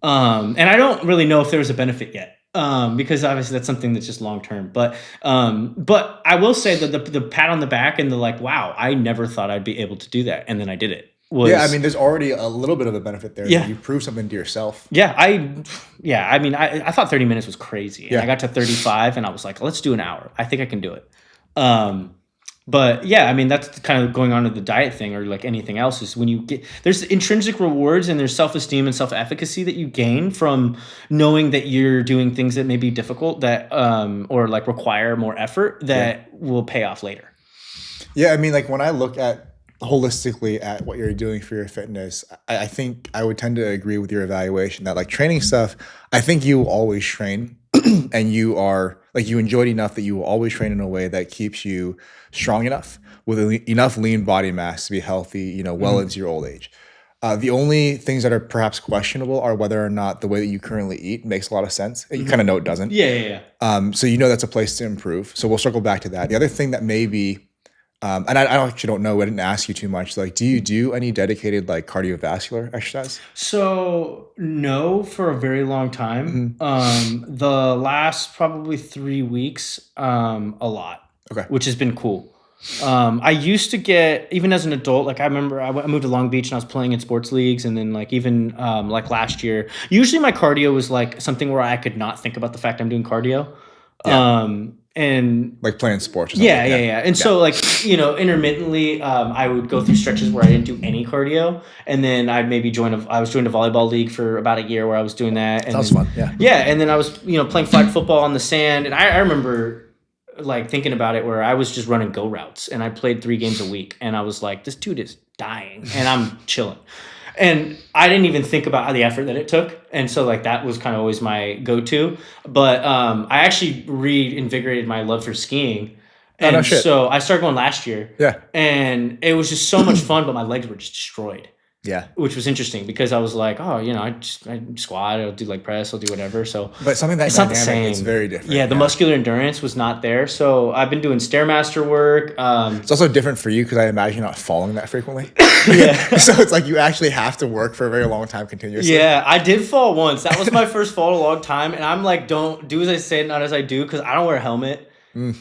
And I don't really know if there was a benefit yet. Because obviously that's something that's just long term. But I will say that the pat on the back and the like, wow, I never thought I'd be able to do that. And then I did it. I mean, there's already a little bit of a benefit there. Yeah. That you prove something to yourself. I mean, I thought 30 minutes was crazy. And I got to 35 and I was like, let's do an hour. I think I can do it. But yeah, I mean, that's kind of going on to the diet thing or like anything else is when you get, there's intrinsic rewards and there's self-esteem and self-efficacy that you gain from knowing that you're doing things that may be difficult that, or like require more effort that will pay off later. Yeah, I mean, like when I look at holistically at what you're doing for your fitness, I think I would tend to agree with your evaluation that like training stuff, I think you will always train and you are like you enjoy it enough that you will always train in a way that keeps you strong enough with enough lean body mass to be healthy, you know, well into your old age. The only things that are perhaps questionable are whether or not the way that you currently eat makes a lot of sense. You kind of know it doesn't. Yeah. So you know that's a place to improve. So we'll circle back to that. The other thing that maybe and I actually don't know. I didn't ask you too much. Like, do you do any dedicated like cardiovascular exercise? So no, for a very long time. The last probably 3 weeks, a lot. Okay. Which has been cool. I used to get, even as an adult, like I remember I moved to Long Beach and I was playing in sports leagues, and then like even like last year, usually my cardio was like something where I could not think about the fact I'm doing cardio. And like playing sports or something. Yeah. And so like, you know, intermittently, I would go through stretches where I didn't do any cardio. And then I'd maybe I was joined a volleyball league for about a year where I was doing that. And that was fun. Yeah. Yeah. And then I was, you know, playing flag football on the sand. And I remember like thinking about it where I was just running go routes and I played 3 games a week. And I was like, this dude is dying and I'm chilling. And I didn't even think about the effort that it took. And so like that was kind of always my go-to. But I actually reinvigorated my love for skiing. And no shit. So I started going last year. Yeah. And it was just so much fun, but my legs were just destroyed. Yeah. Which was interesting because I was like, oh, you know, I squat, I'll do like press, I'll do whatever. So but something that it's not the dynamic same. is very different. Yeah, the muscular endurance was not there. So I've been doing Stairmaster work. It's also different for you because I imagine you're not falling that frequently. Yeah. So it's like you actually have to work for a very long time continuously. Yeah, I did fall once. That was my first fall in a long time. And I'm like, don't do as I say, not as I do, because I don't wear a helmet.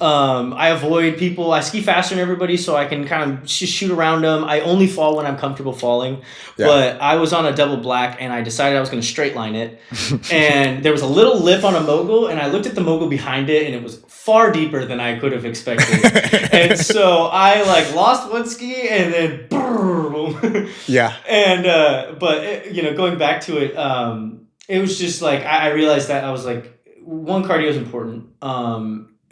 I avoid people. I ski faster than everybody, so I can kind of just shoot around them. I only fall when I'm comfortable falling. Yeah. But I was on a double black, and I decided I was going to straight line it. And there was a little lip on a mogul, and I looked at the mogul behind it, and it was far deeper than I could have expected. And so I like lost one ski, and then boom. Yeah. And but you know, going back to it, it was just like I realized that I was like, one, cardio is important.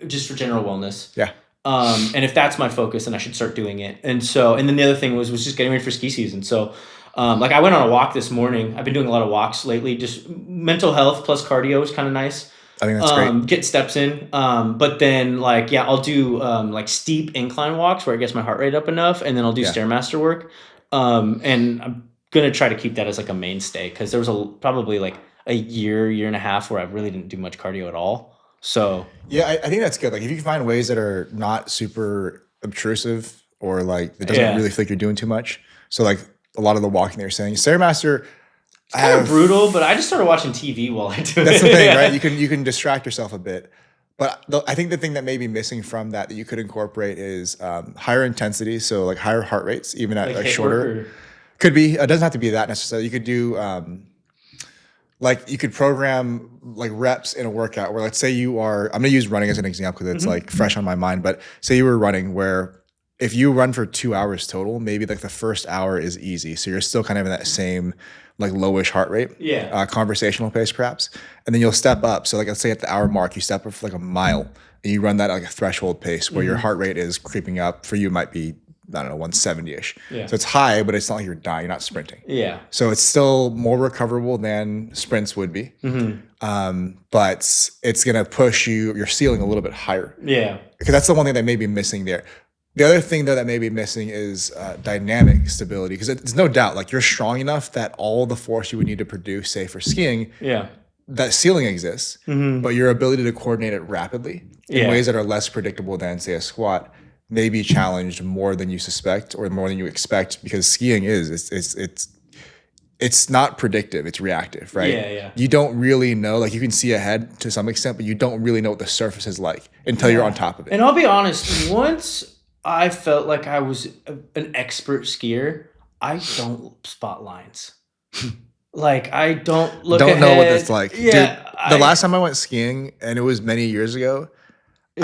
Just for general wellness. Yeah. And if that's my focus, then I should start doing it. And then the other thing was just getting ready for ski season. So, like I went on a walk this morning. I've been doing a lot of walks lately. Just mental health plus cardio is kind of nice. I think that's great. Get steps in. But then like, yeah, I'll do like steep incline walks where it gets my heart rate up enough. And then I'll do Stairmaster work. And I'm going to try to keep that as like a mainstay. Cause there was probably like a year and a half where I really didn't do much cardio at all. So yeah, I think that's good. Like if you can find ways that are not super obtrusive or like it doesn't really feel like you're doing too much. So like a lot of the walking that you're saying, Stairmaster, kind of brutal, but I just started watching TV while I do it. That's the thing, right? You can distract yourself a bit. But I think the thing that may be missing from that you could incorporate is higher intensity, so like higher heart rates, even at like shorter. Could be. It doesn't have to be that necessarily. You could do like you could program like reps in a workout where let's say you are, I'm going to use running as an example because it's like fresh on my mind, but say you were running where if you run for 2 hours total, maybe like the first hour is easy. So you're still kind of in that same like lowish heart rate, conversational pace perhaps. And then you'll step up. So like let's say at the hour mark, you step up for like a mile and you run that at like a threshold pace where your heart rate is creeping up. For you, it might be, I don't know, 170-ish. Yeah. So it's high, but it's not like you're dying. You're not sprinting. Yeah. So it's still more recoverable than sprints would be. But it's going to push your ceiling a little bit higher. Yeah. Because that's the one thing that may be missing there. The other thing though that may be missing is dynamic stability. Because it's no doubt like you're strong enough that all the force you would need to produce, say for skiing, that ceiling exists, but your ability to coordinate it rapidly in ways that are less predictable than say a squat may be challenged more than you suspect or more than you expect, because skiing it's not predictive, it's reactive, right? Yeah. You don't really know, like you can see ahead to some extent, but you don't really know what the surface is like until you're on top of it. And I'll be honest, once I felt like I was an expert skier, I don't spot lines. Like I don't look ahead. Know what that's like. Yeah. Dude, the last time I went skiing, and it was many years ago,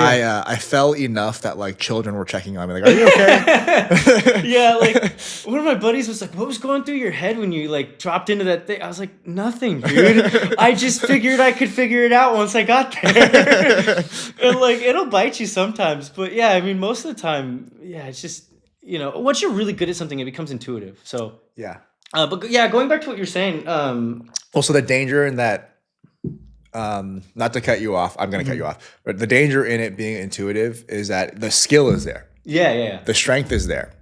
I fell enough that like children were checking on me, like, "Are you okay?" Yeah, like one of my buddies was like, "What was going through your head when you like dropped into that thing?" I was like, "Nothing, dude. I just figured I could figure it out once I got there." And like it'll bite you sometimes, but yeah, I mean most of the time, yeah, it's just once you're really good at something, it becomes intuitive. So Yeah. but yeah, going back to what you're saying, Also, the danger in that, not to cut you off, I'm going to cut you off, but the danger in it being intuitive is that the skill is there, yeah. the strength is there,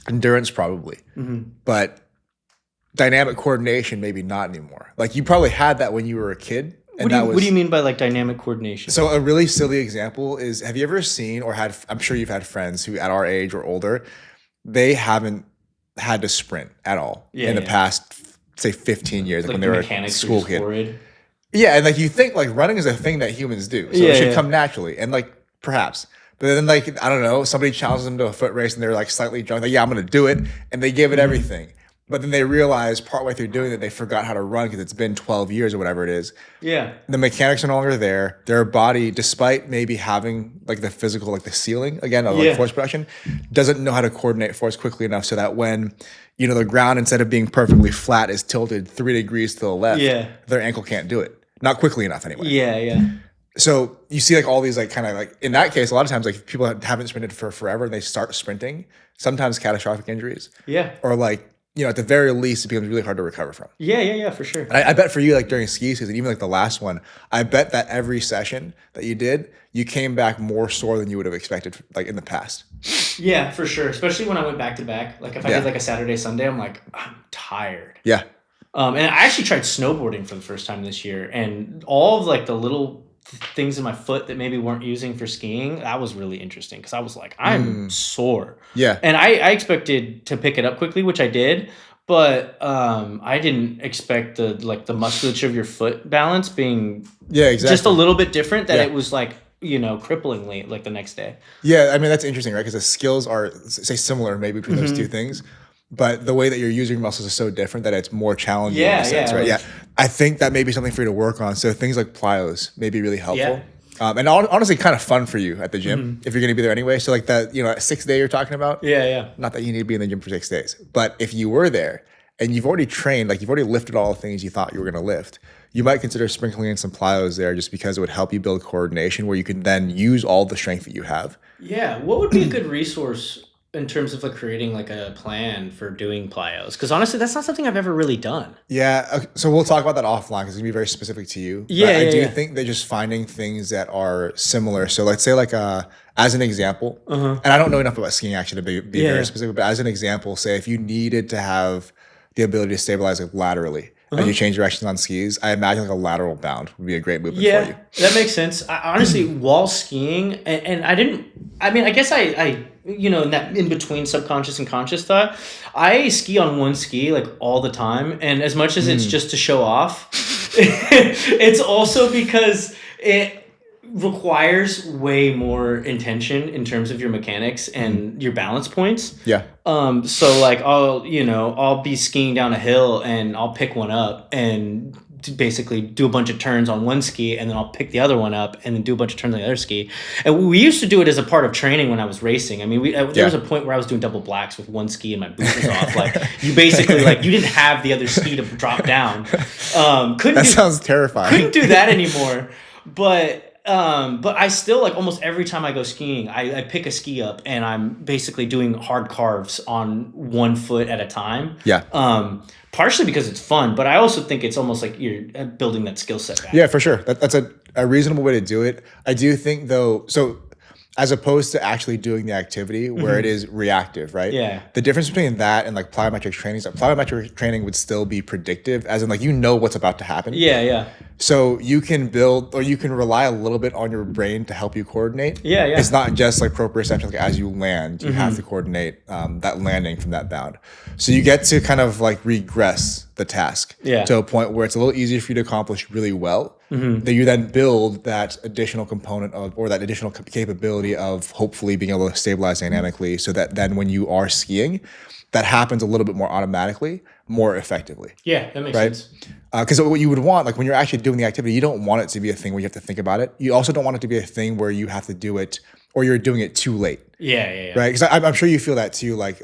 endurance probably, but dynamic coordination maybe not anymore. Like you probably had that when you were a kid. And what do you mean by like dynamic coordination? So a really silly example is, have you ever seen or had, I'm sure you've had friends who at our age or older, they haven't had to sprint at all in the past, say 15 years, like when they were a school kid. Horrid. Yeah, and like you think like running is a thing that humans do, so it should come naturally, and like perhaps, but then like I don't know, somebody challenges them to a foot race and they're like slightly drunk, like yeah, I'm gonna do it, and they give it everything, but then they realize partway through doing it they forgot how to run because it's been 12 years or whatever it is. Yeah, the mechanics are no longer there. Their body, despite maybe having like the physical, like the ceiling again of like force production, doesn't know how to coordinate force quickly enough so that when the ground instead of being perfectly flat is tilted 3 degrees to the left, their ankle can't do it. Not quickly enough anyway. Yeah. So you see like all these like kind of like in that case, a lot of times like people haven't sprinted for forever and they start sprinting, sometimes catastrophic injuries. Yeah. Or like, at the very least, it becomes really hard to recover from. Yeah, for sure. And I bet for you, like during ski season, even like the last one, I bet that every session that you did, you came back more sore than you would have expected like in the past. Yeah, for sure. Especially when I went back to back. Like if I did like a Saturday, Sunday, I'm like, I'm tired. Yeah. And I actually tried snowboarding for the first time this year, and all of like the little things in my foot that maybe weren't using for skiing, that was really interesting because I was like, I'm sore. Yeah. And I expected to pick it up quickly, which I did, but I didn't expect the musculature of your foot balance being just a little bit different, that it was like, cripplingly like the next day. Yeah, I mean, that's interesting, right? Because the skills are, say, similar maybe between those two things. But the way that you're using your muscles is so different that it's more challenging in a sense, right? Yeah. I think that may be something for you to work on. So things like plyos may be really helpful. Yeah. And honestly, kind of fun for you at the gym if you're going to be there anyway. So like that, 6th day you're talking about. Yeah. Not that you need to be in the gym for 6 days. But if you were there and you've already trained, like you've already lifted all the things you thought you were going to lift, you might consider sprinkling in some plyos there just because it would help you build coordination where you can then use all the strength that you have. Yeah. What would be a good resource in terms of like creating like a plan for doing plyos? Because honestly, that's not something I've ever really done. Yeah. So we'll talk about that offline because it's going to be very specific to you. Yeah. But I do think that just finding things that are similar. So let's say like as an example, and I don't know enough about skiing actually to be very specific, but as an example, say if you needed to have the ability to stabilize like laterally as you change directions on skis, I imagine like a lateral bound would be a great movement for you. That makes sense. I, honestly, while skiing, and I guess I in between subconscious and conscious thought, I ski on one ski like all the time. And as much as it's just to show off, it's also because it requires way more intention in terms of your mechanics and your balance points. Yeah. So like I'll be skiing down a hill and I'll pick one up and basically do a bunch of turns on one ski, and then I'll pick the other one up and then do a bunch of turns on the other ski. And we used to do it as a part of training when I was racing. I mean, there was a point where I was doing double blacks with one ski and my boot was off. Like you basically you didn't have the other ski to drop down. Sounds terrifying. Couldn't do that anymore. But I still like almost every time I go skiing, I pick a ski up and I'm basically doing hard carves on one foot at a time. Yeah. Partially because it's fun, but I also think it's almost like you're building that skill set back. Yeah, for sure. That's a reasonable way to do it. I do think though, so as opposed to actually doing the activity where it is reactive, right? Yeah. The difference between that and like plyometric training is that plyometric training would still be predictive, as in like what's about to happen. Yeah. So you can build or you can rely a little bit on your brain to help you coordinate. Yeah. It's not just like proprioception. Like as you land, you have to coordinate that landing from that bound. So you get to kind of like regress the task to a point where it's a little easier for you to accomplish really well. that you then build that additional component of, or that additional capability of hopefully being able to stabilize dynamically, so that then when you are skiing, that happens a little bit more automatically, more effectively. Yeah, that makes Right? sense. Because what you would want, like when you're actually doing the activity, you don't want it to be a thing where you have to think about it. You also don't want it to be a thing where you have to do it or you're doing it too late. Yeah. Right? Because I'm sure you feel that too. Like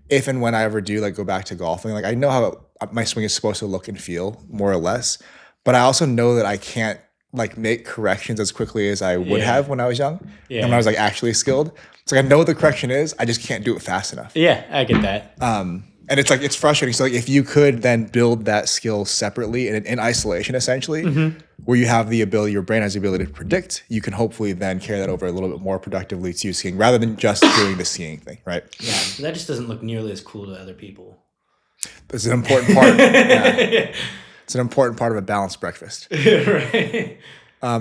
if and when I ever do like go back to golfing, like I know how my swing is supposed to look and feel more or less, but I also know that I can't like make corrections as quickly as I would have when I was young and when I was like actually skilled. It's like I know what the correction is, I just can't do it fast enough. Yeah, I get that. And it's like it's frustrating. So like if you could then build that skill separately in isolation, essentially, where you have the ability, your brain has the ability to predict, you can hopefully then carry that over a little bit more productively to skiing rather than just doing the skiing thing, right? Yeah, that just doesn't look nearly as cool to other people. That's an important part. Yeah. It's an important part of a balanced breakfast. Right.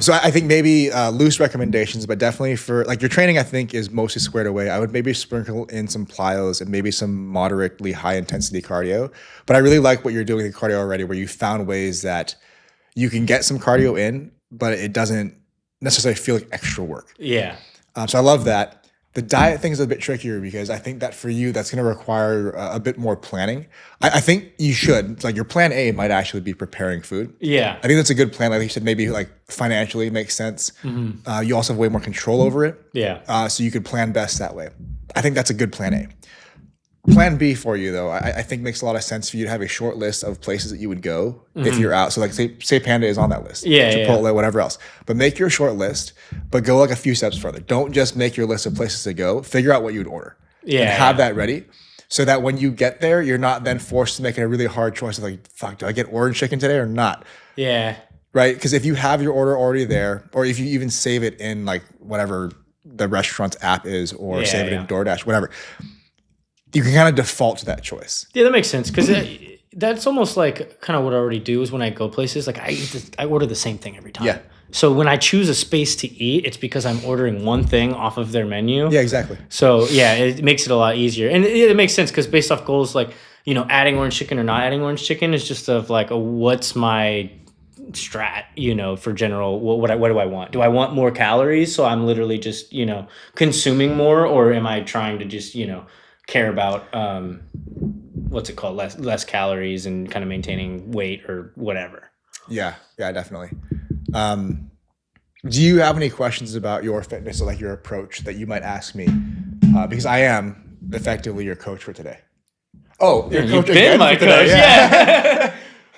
So I think maybe loose recommendations, but definitely for like your training, I think is mostly squared away. I would maybe sprinkle in some plyos and maybe some moderately high intensity cardio. But I really like what you're doing in cardio already, where you found ways that you can get some cardio in, but it doesn't necessarily feel like extra work. Yeah. So I love that. The diet thing is a bit trickier because I think that for you, that's going to require a bit more planning. I think you should, like your plan A might actually be preparing food. Yeah. I think that's a good plan. Like you said, maybe like financially makes sense. You also have way more control over it. Yeah. So you could plan best that way. I think that's a good plan A. Plan B for you though, I think makes a lot of sense for you to have a short list of places that you would go if you're out. So like say Panda is on that list. Yeah, Chipotle, whatever else. But make your short list, but go like a few steps further. Don't just make your list of places to go. Figure out what you would order. Yeah. And have that ready so that when you get there, you're not then forced to make a really hard choice of like, fuck, do I get orange chicken today or not? Yeah. Right? Because if you have your order already there, or if you even save it in like whatever the restaurant's app is, or save it in DoorDash, whatever, you can kind of default to that choice. Yeah, that makes sense because that's almost like kind of what I already do is when I go places, like I order the same thing every time. Yeah. So when I choose a space to eat, it's because I'm ordering one thing off of their menu. Yeah, exactly. So yeah, it makes it a lot easier. And it makes sense because based off goals, like, you know, adding orange chicken or not adding orange chicken is just of like, what's my strat, you know, for general, what do I want? Do I want more calories? So I'm literally just, you know, consuming more, or am I trying to just, you know, care about what's it called, less calories and kind of maintaining weight or whatever. Yeah, definitely. Do you have any questions about your fitness or like your approach that you might ask me? Because I am effectively your coach for today. Oh, your coach again for today.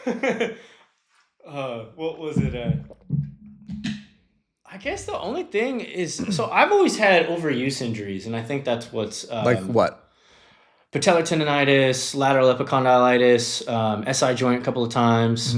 Yeah. What was it? I guess the only thing is, so I've always had overuse injuries, and I think that's what's like what? Patellar tendonitis, lateral epicondylitis, SI joint a couple of times,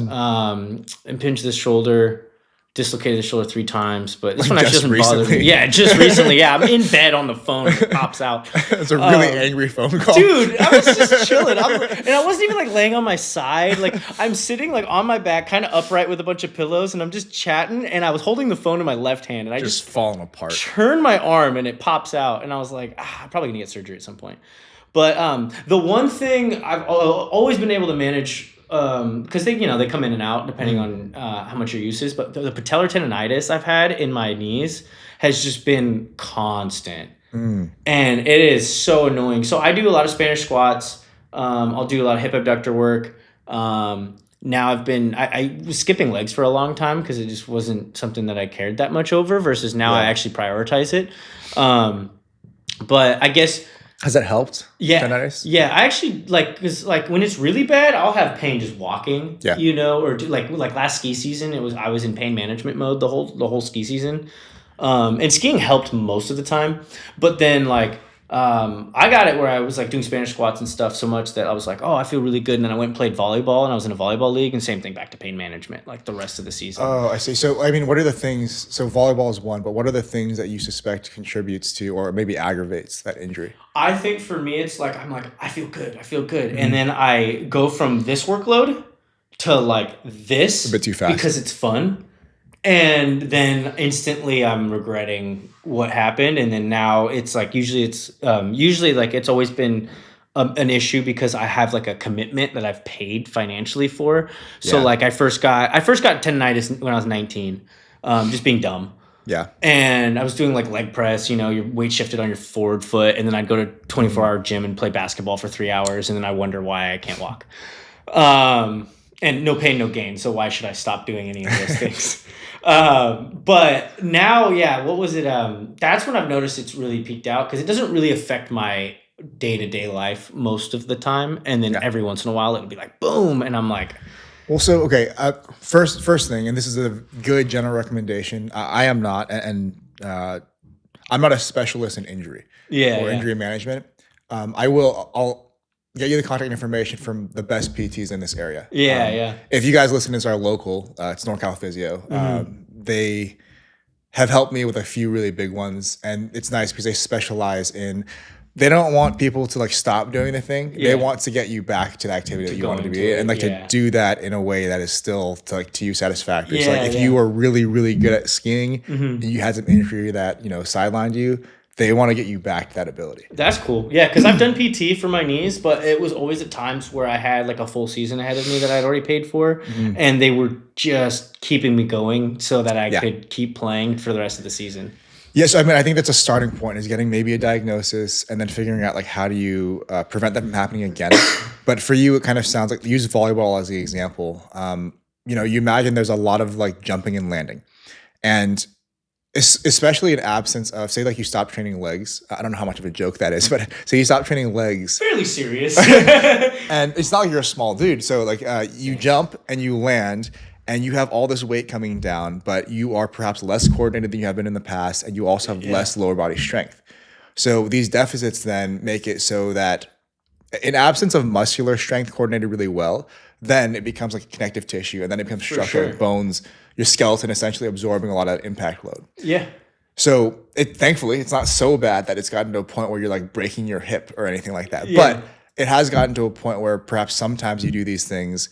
impinged the shoulder, dislocated the shoulder 3 times, but this one actually doesn't bother me. Yeah, just recently. Yeah, I'm in bed on the phone, it pops out. It's a really angry phone call. Dude, I was just chilling. And I wasn't even like laying on my side. Like I'm sitting like on my back, kind of upright with a bunch of pillows, and I'm just chatting, and I was holding the phone in my left hand, and I just falling apart. Turn my arm and it pops out, and I was like, I'm probably gonna get surgery at some point. But the one thing I've always been able to manage, because they come in and out depending on how much your use is, but the patellar tendonitis I've had in my knees has just been constant. And it is so annoying. So I do a lot of Spanish squats. I'll do a lot of hip abductor work. Now I was skipping legs for a long time because it just wasn't something that I cared that much over, versus now I actually prioritize it. But I guess... Has that helped? Yeah. Tendonitis? Yeah. I actually because when it's really bad, I'll have pain just walking. Yeah. You know, or like last ski season, I was in pain management mode the whole ski season. And skiing helped most of the time, but then I got it where I was like doing Spanish squats and stuff so much that I was like, oh, I feel really good. And then I went and played volleyball, and I was in a volleyball league, and same thing, back to pain management, like the rest of the season. Oh, I see. So, I mean, what are the things, so volleyball is one, but what are the things that you suspect contributes to, or maybe aggravates that injury? I think for me, it's like, I'm like, I feel good. And then I go from this workload to like this. A bit too fast. Because it's fun. And then instantly I'm regretting what happened. And then now it's like, usually like it's always been an issue because I have like a commitment that I've paid financially for. So Yeah. like I first got tendinitis when I was 19, just being dumb. Yeah. And I was doing like leg press, your weight shifted on your forward foot. And then I'd go to 24-hour gym and play basketball for 3 hours. And then I wonder why I can't walk. And no pain, no gain. So why should I stop doing any of those things? But now, yeah, what was it? That's when I've noticed it's really peaked out because it doesn't really affect my day-to-day life most of the time. And then every once in a while it'll be like, boom. And I'm like, well, so, okay. First thing, and this is a good general recommendation. I am not, and I'm not a specialist in injury or injury management. I'll get you the contact information from the best PTs in this area. If you guys listen to this are local, it's NorCal Physio. They have helped me with a few really big ones, and it's nice because they specialize in. They don't want people to like stop doing the thing. They want to get you back to the activity that you wanted to be in, and like to do that in a way that is still to you satisfactory. So like if you are really, really good at skiing and you had some injury that, sidelined you, they want to get you back to that ability. That's cool. Yeah, because I've done PT for my knees, but it was always at times where I had like a full season ahead of me that I'd already paid for, and they were just keeping me going so that I could keep playing for the rest of the season. Yes, I mean, I think that's a starting point is getting maybe a diagnosis and then figuring out like how do you prevent that from happening again. But for you, it kind of sounds like use volleyball as the example. You imagine there's a lot of like jumping and landing, and especially in absence of, say, like you stop training legs. I don't know how much of a joke that is, but say you stop training legs. Fairly serious. And it's not like you're a small dude. So like you jump and you land and you have all this weight coming down, but you are perhaps less coordinated than you have been in the past, and you also have less lower body strength. So these deficits then make it so that in absence of muscular strength coordinated really well, then it becomes like connective tissue, and then it becomes structural like bones, your skeleton essentially absorbing a lot of impact load. Yeah. So thankfully, it's not so bad that it's gotten to a point where you're like breaking your hip or anything like that. But it has gotten to a point where perhaps sometimes you do these things,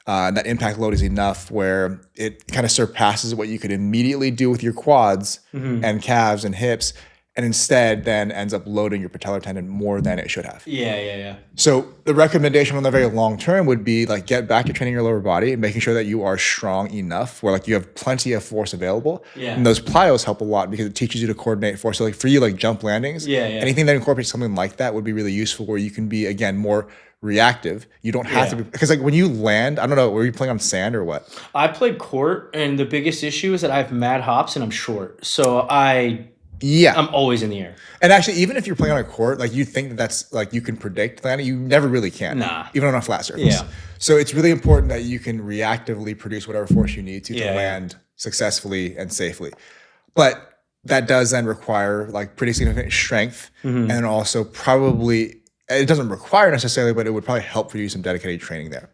that impact load is enough where it kind of surpasses what you could immediately do with your quads and calves and hips, and instead then ends up loading your patellar tendon more than it should have. Yeah. So the recommendation on the very long term would be like get back to training your lower body and making sure that you are strong enough where like you have plenty of force available. Yeah. And those plyos help a lot because it teaches you to coordinate force. So like for you, like jump landings, anything that incorporates something like that would be really useful where you can be, again, more reactive. You don't have to be, because like when you land, I don't know, were you playing on sand or what? I played court, and the biggest issue is that I have mad hops and I'm short. So I'm always in the air. And actually, even if you're playing on a court, like you think that's like you can predict landing, you never really can. Nah. Even on a flat surface. Yeah. So it's really important that you can reactively produce whatever force you need to land successfully and safely. But that does then require like pretty significant strength, and also probably, it doesn't require necessarily, but it would probably help for you some dedicated training there.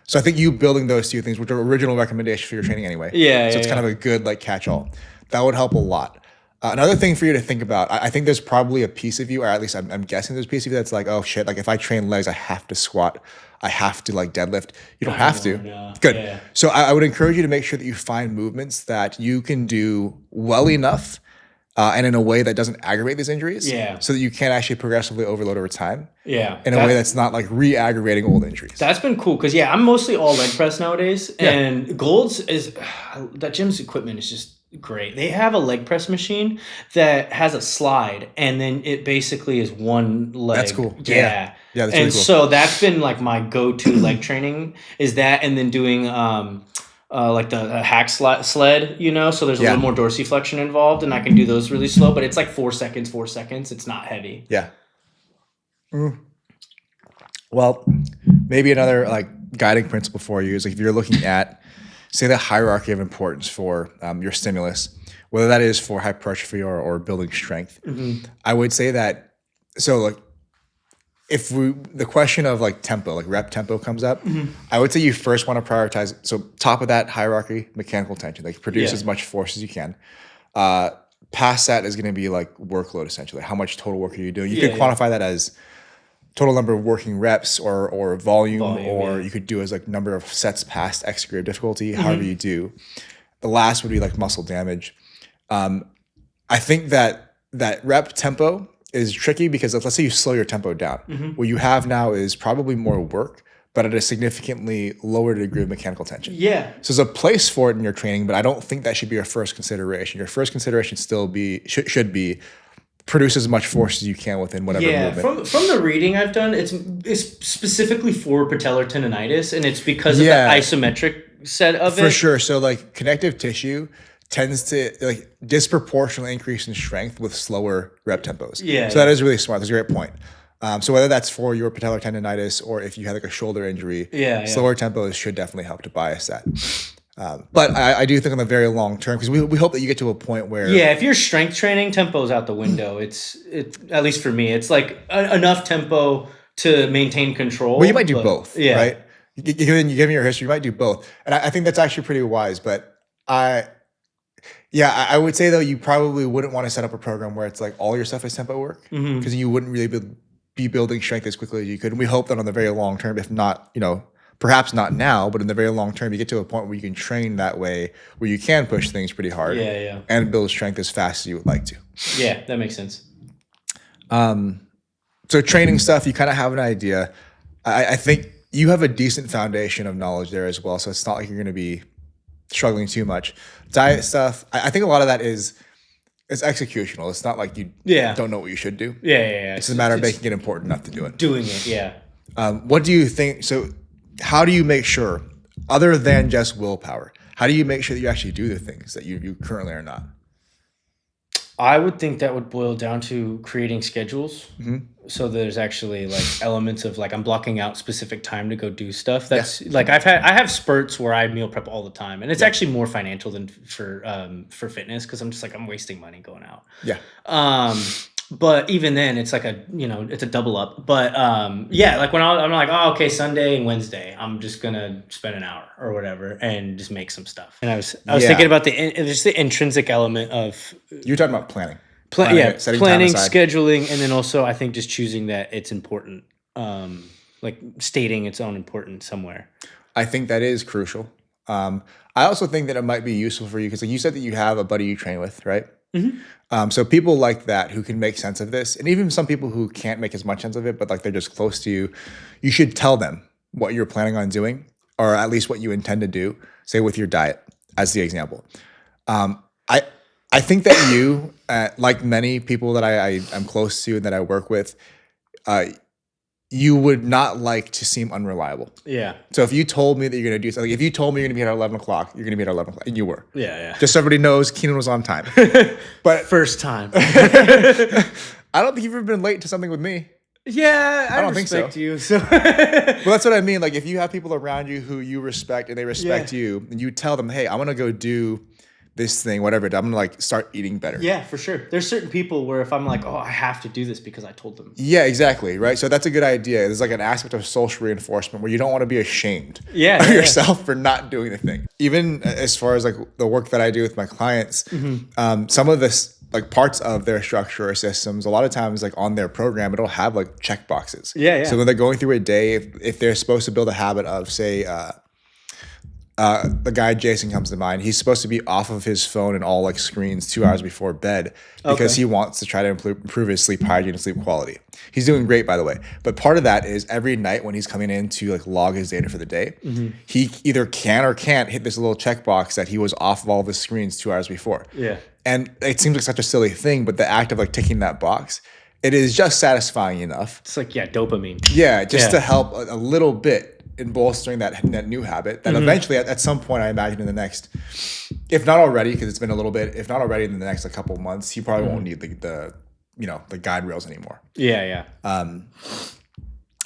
So I think you building those two things, which are original recommendations for your training anyway. So it's kind of a good like catch-all. That would help a lot. Another thing for you to think about, I think there's probably a piece of you, or at least I'm guessing there's a piece of you that's like, oh shit, like if I train legs, I have to squat, I have to like deadlift. You don't have to. No. Good. Yeah. So I would encourage you to make sure that you find movements that you can do well enough and in a way that doesn't aggravate these injuries, so that you can actually progressively overload over time, in a way that's not like re-aggravating old injuries. That's been cool because I'm mostly all leg press nowadays, and Gold's that gym's equipment is just great. They have a leg press machine that has a slide, and then it basically is one leg. That's cool. Yeah, that's really cool. So that's been like my go-to leg training is that, and then doing like the hack sled, so there's a little more dorsiflexion involved, and I can do those really slow, but it's like 4 seconds. It's not heavy. Yeah. Well, maybe another like guiding principle for you is like if you're looking at, say, the hierarchy of importance for your stimulus, whether that is for hypertrophy or building strength, I would say that, so like if the question of like tempo, like rep tempo comes up, I would say you first want to prioritize, so top of that hierarchy, mechanical tension, like produce as much force as you can. Past that is going to be like workload, essentially. How much total work are you doing? You can quantify that as total number of working reps or volume, or you could do as like number of sets past X degree of difficulty, however you do. The last would be like muscle damage. I think that rep tempo is tricky because let's say you slow your tempo down. What you have now is probably more work, but at a significantly lower degree of mechanical tension. Yeah. So there's a place for it in your training, but I don't think that should be your first consideration. Your first consideration should be produce as much force as you can within whatever movement. From the reading I've done, it's specifically for patellar tendonitis, and it's because of the isometric set of it. For sure. So like connective tissue tends to like disproportionately increase in strength with slower rep tempos. Yeah. So that is really smart. That's a great point. So whether that's for your patellar tendonitis or if you had like a shoulder injury, slower tempos should definitely help to bias that. But I do think on the very long term, because we hope that you get to a point where if you're strength training, tempo's out the window. It's at least for me, it's like enough tempo to maintain control. Well, you might do both, right? Given your history, you might do both, and I think that's actually pretty wise. But I would say though you probably wouldn't want to set up a program where it's like all your stuff is tempo work because you wouldn't really be building strength as quickly as you could. And we hope that on the very long term, if not, perhaps not now, but in the very long term, you get to a point where you can train that way, where you can push things pretty hard and build strength as fast as you would like to. Yeah, that makes sense. So training stuff, you kind of have an idea. I think you have a decent foundation of knowledge there as well. So it's not like you're going to be struggling too much. Diet stuff, I think a lot of that is executional. It's not like you don't know what you should do. It's a matter of making it important enough to do it. Doing it, What do you think? So how do you make sure, other than just willpower, how do you make sure that you actually do the things that you currently are not? I would think that would boil down to creating schedules. So there's actually like elements of like I'm blocking out specific time to go do stuff. That's like I have spurts where I meal prep all the time, and it's actually more financial than for fitness because I'm just like I'm wasting money going out. But even then, it's like it's a double up. But like when I'm like, oh, okay, Sunday and Wednesday, I'm just gonna spend an hour or whatever and just make some stuff. And I was thinking about just the intrinsic element of you're talking about planning, planning, scheduling, and then also I think just choosing that it's important, like stating its own importance somewhere. I think that is crucial. I also think that it might be useful for you because, like you said, that you have a buddy you train with, right? So people like that who can make sense of this, and even some people who can't make as much sense of it, but like they're just close to you, you should tell them what you're planning on doing, or at least what you intend to do, say with your diet as the example. I think that you, like many people that I'm close to and that I work with, you would not like to seem unreliable. So if you told me that you're going to do something, if you told me you're going to be here at 11 o'clock, you're going to be at 11 o'clock. And you were. Just so everybody knows, Kenan was on time. But first time. I don't think you've ever been late to something with me. I don't respect think so. Well, that's what I mean. Like if you have people around you who you respect and they respect you, and you tell them, hey, I'm going to go do this thing, whatever, I'm going to like start eating better. Yeah, for sure. There's certain people where if I'm like, oh, I have to do this because I told them. Yeah, exactly. Right. So that's a good idea. There's like an aspect of social reinforcement where you don't want to be ashamed of yourself for not doing the thing. Even as far as like the work that I do with my clients, some of this like parts of their structure or systems, a lot of times like on their program, it'll have like check boxes. So when they're going through a day, if they're supposed to build a habit of say, the guy Jason comes to mind. He's supposed to be off of his phone and all like screens 2 hours before bed because he wants to try to improve his sleep hygiene and sleep quality. He's doing great, by the way. But part of that is every night when he's coming in to like log his data for the day, he either can or can't hit this little checkbox that he was off of all of his screens 2 hours before. And it seems like such a silly thing, but the act of like ticking that box, it is just satisfying enough. It's like dopamine. To help a little bit in bolstering that new habit that eventually at some point I imagine in the next, if not already, because it's been a little bit, if not already in the next like, couple of months, he probably won't need the guide rails anymore.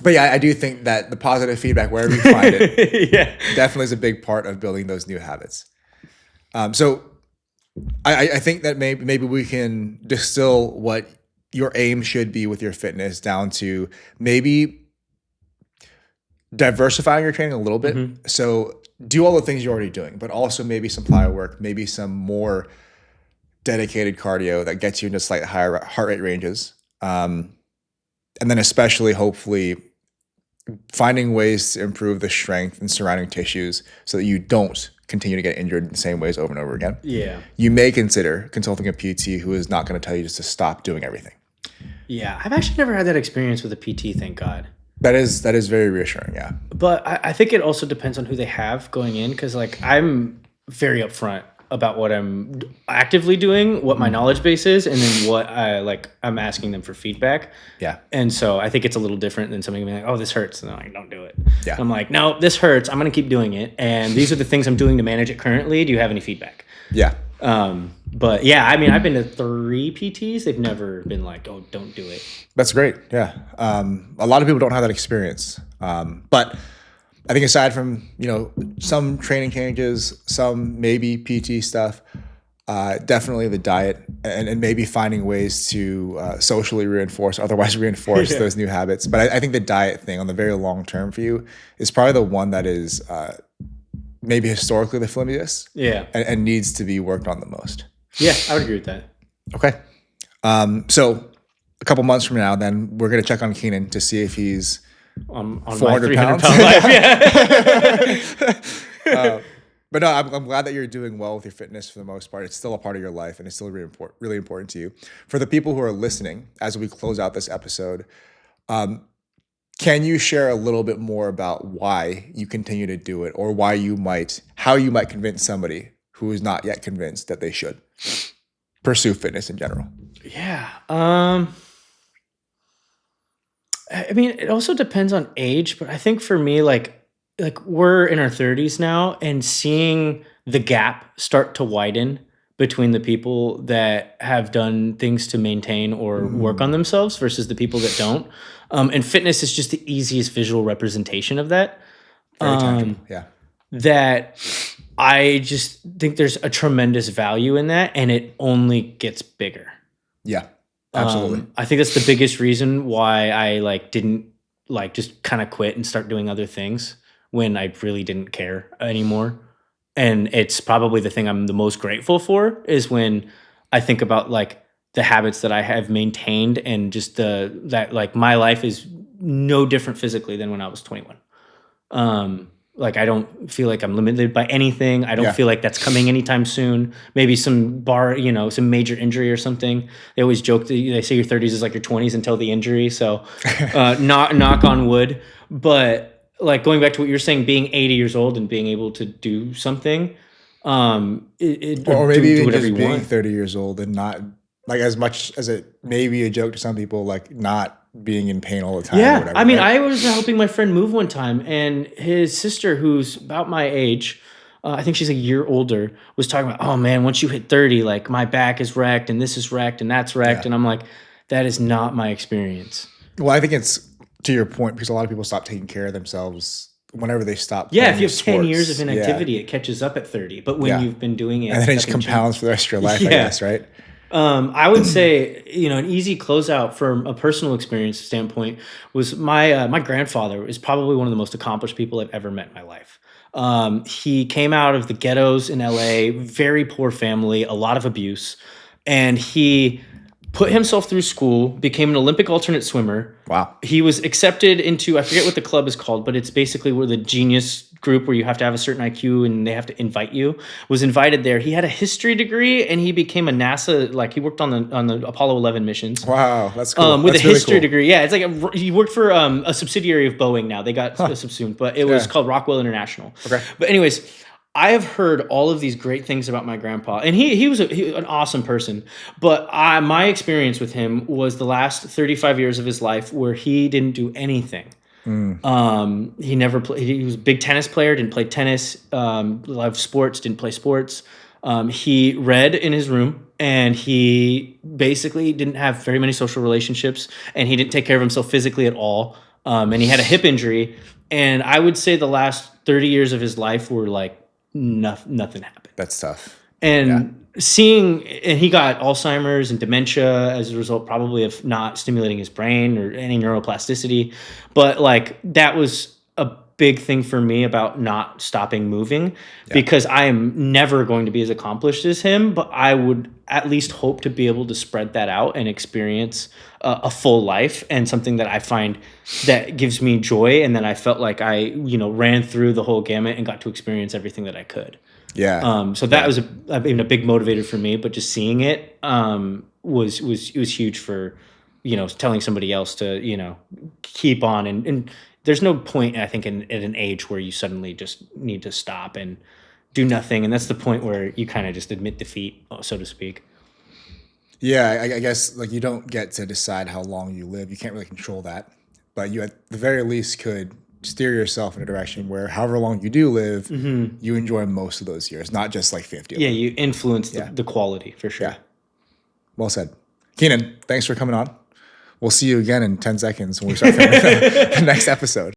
But I do think that the positive feedback wherever you find it definitely is a big part of building those new habits. So I think that maybe we can distill what your aim should be with your fitness down to maybe diversifying your training a little bit. So do all the things you're already doing, but also maybe some plyo work, maybe some more dedicated cardio that gets you into slightly higher heart rate ranges. And then especially hopefully finding ways to improve the strength and surrounding tissues so that you don't continue to get injured in the same ways over and over again. You may consider consulting a PT who is not going to tell you just to stop doing everything. Yeah, I've actually never had that experience with a PT, thank God. That is very reassuring. Yeah. But I think it also depends on who they have going in, because like I'm very upfront about what I'm actively doing, what my knowledge base is, and then what I'm asking them for feedback. Yeah. And so I think it's a little different than somebody being like, "Oh, this hurts," and I'm like, "Don't do it." Yeah. I'm like, "No, this hurts. I'm gonna keep doing it, and these are the things I'm doing to manage it currently. Do you have any feedback?" Yeah. But yeah, I mean, I've been to 3 PTs. They've never been like, "Oh, don't do it." That's great. Yeah. A lot of people don't have that experience. But I think aside from, some training changes, some maybe PT stuff, definitely the diet and maybe finding ways to socially reinforce, otherwise reinforce those new habits. But I think the diet thing on the very long term for you is probably the one that is maybe historically the flimsiest Yeah. and needs to be worked on the most. Yeah, I would agree with that. Okay. So a couple months from now, then we're going to check on Kenan to see if he's On my 400 300 pounds. pound life. Yeah. But no, I'm glad that you're doing well with your fitness for the most part. It's still a part of your life and it's still really important to you. For the people who are listening, as we close out this episode, can you share a little bit more about why you continue to do it, or how you might convince somebody who is not yet convinced that they should pursue fitness in general? Yeah. I mean, it also depends on age, but I think for me, like we're in our 30s now, and seeing the gap start to widen between the people that have done things to maintain or work on themselves versus the people that don't. And fitness is just the easiest visual representation of that. Very tangible. Yeah. That I just think there's a tremendous value in that, and it only gets bigger. Yeah. Absolutely. I think that's the biggest reason why I didn't just kind of quit and start doing other things when I really didn't care anymore. And it's probably the thing I'm the most grateful for is when I think about the habits that I have maintained, and just that my life is no different physically than when I was 21. I don't feel like I'm limited by anything. I don't feel like that's coming anytime soon. Maybe some some major injury or something. They always joke that they say your 30s is like your 20s until the injury. So knock on wood. But going back to what you're saying, being 80 years old and being able to do something, or maybe even just being 30 years old and not as much as it may be a joke to some people, not being in pain all the time. Yeah. Or whatever, I mean, right? I was helping my friend move one time, and his sister, who's about my age, I think she's a year older, was talking about, "Oh man, once you hit 30, my back is wrecked and this is wrecked and that's wrecked." And I'm like, that is not my experience. Well, I think it's to your point, because a lot of people stop taking care of themselves whenever they stop. Yeah. If you have sports. 10 years of inactivity, it catches up at 30. But when you've been doing it, and then it just compounds for the rest of your life, I guess, right? I would say, an easy closeout from a personal experience standpoint was my grandfather is probably one of the most accomplished people I've ever met in my life. He came out of the ghettos in LA, very poor family, a lot of abuse, and he put himself through school, became an Olympic alternate swimmer. Wow. He was accepted into, I forget what the club is called, but it's basically where the genius group where you have to have a certain IQ and they have to invite you, was invited there. He had a history degree and he became a NASA, he worked on the Apollo 11 missions. Wow, that's cool. With that's a history really cool. degree. Yeah, it's he worked for a subsidiary of Boeing now. They got subsumed, but it was called Rockwell International. Okay. But anyways, I have heard all of these great things about my grandpa, and he was an awesome person. But my experience with him was the last 35 years of his life where he didn't do anything. He never played. He was a big tennis player, didn't play tennis. Loved sports, didn't play sports. He read in his room, and he basically didn't have very many social relationships, and he didn't take care of himself physically at all. And he had a hip injury. And I would say the last 30 years of his life were nothing happened. That's tough. And he got Alzheimer's and dementia as a result, probably of not stimulating his brain or any neuroplasticity. But that was a big thing for me about not stopping moving, because I am never going to be as accomplished as him, but I would at least hope to be able to spread that out and experience a full life, and something that I find that gives me joy. And then I felt like I, ran through the whole gamut and got to experience everything that I could. Yeah. So that was a big motivator for me, but just seeing it was huge for telling somebody else to, keep on. And there's no point, I think, at an age where you suddenly just need to stop and do nothing. And that's the point where you kind of just admit defeat, so to speak. Yeah, I guess like you don't get to decide how long you live. You can't really control that, but you at the very least could steer yourself in a direction where however long you do live, you enjoy most of those years, not just like 50. Yeah, you influence the quality for sure. Yeah. Well said. Kenan, thanks for coming on. We'll see you again in 10 seconds when we start filming the next episode.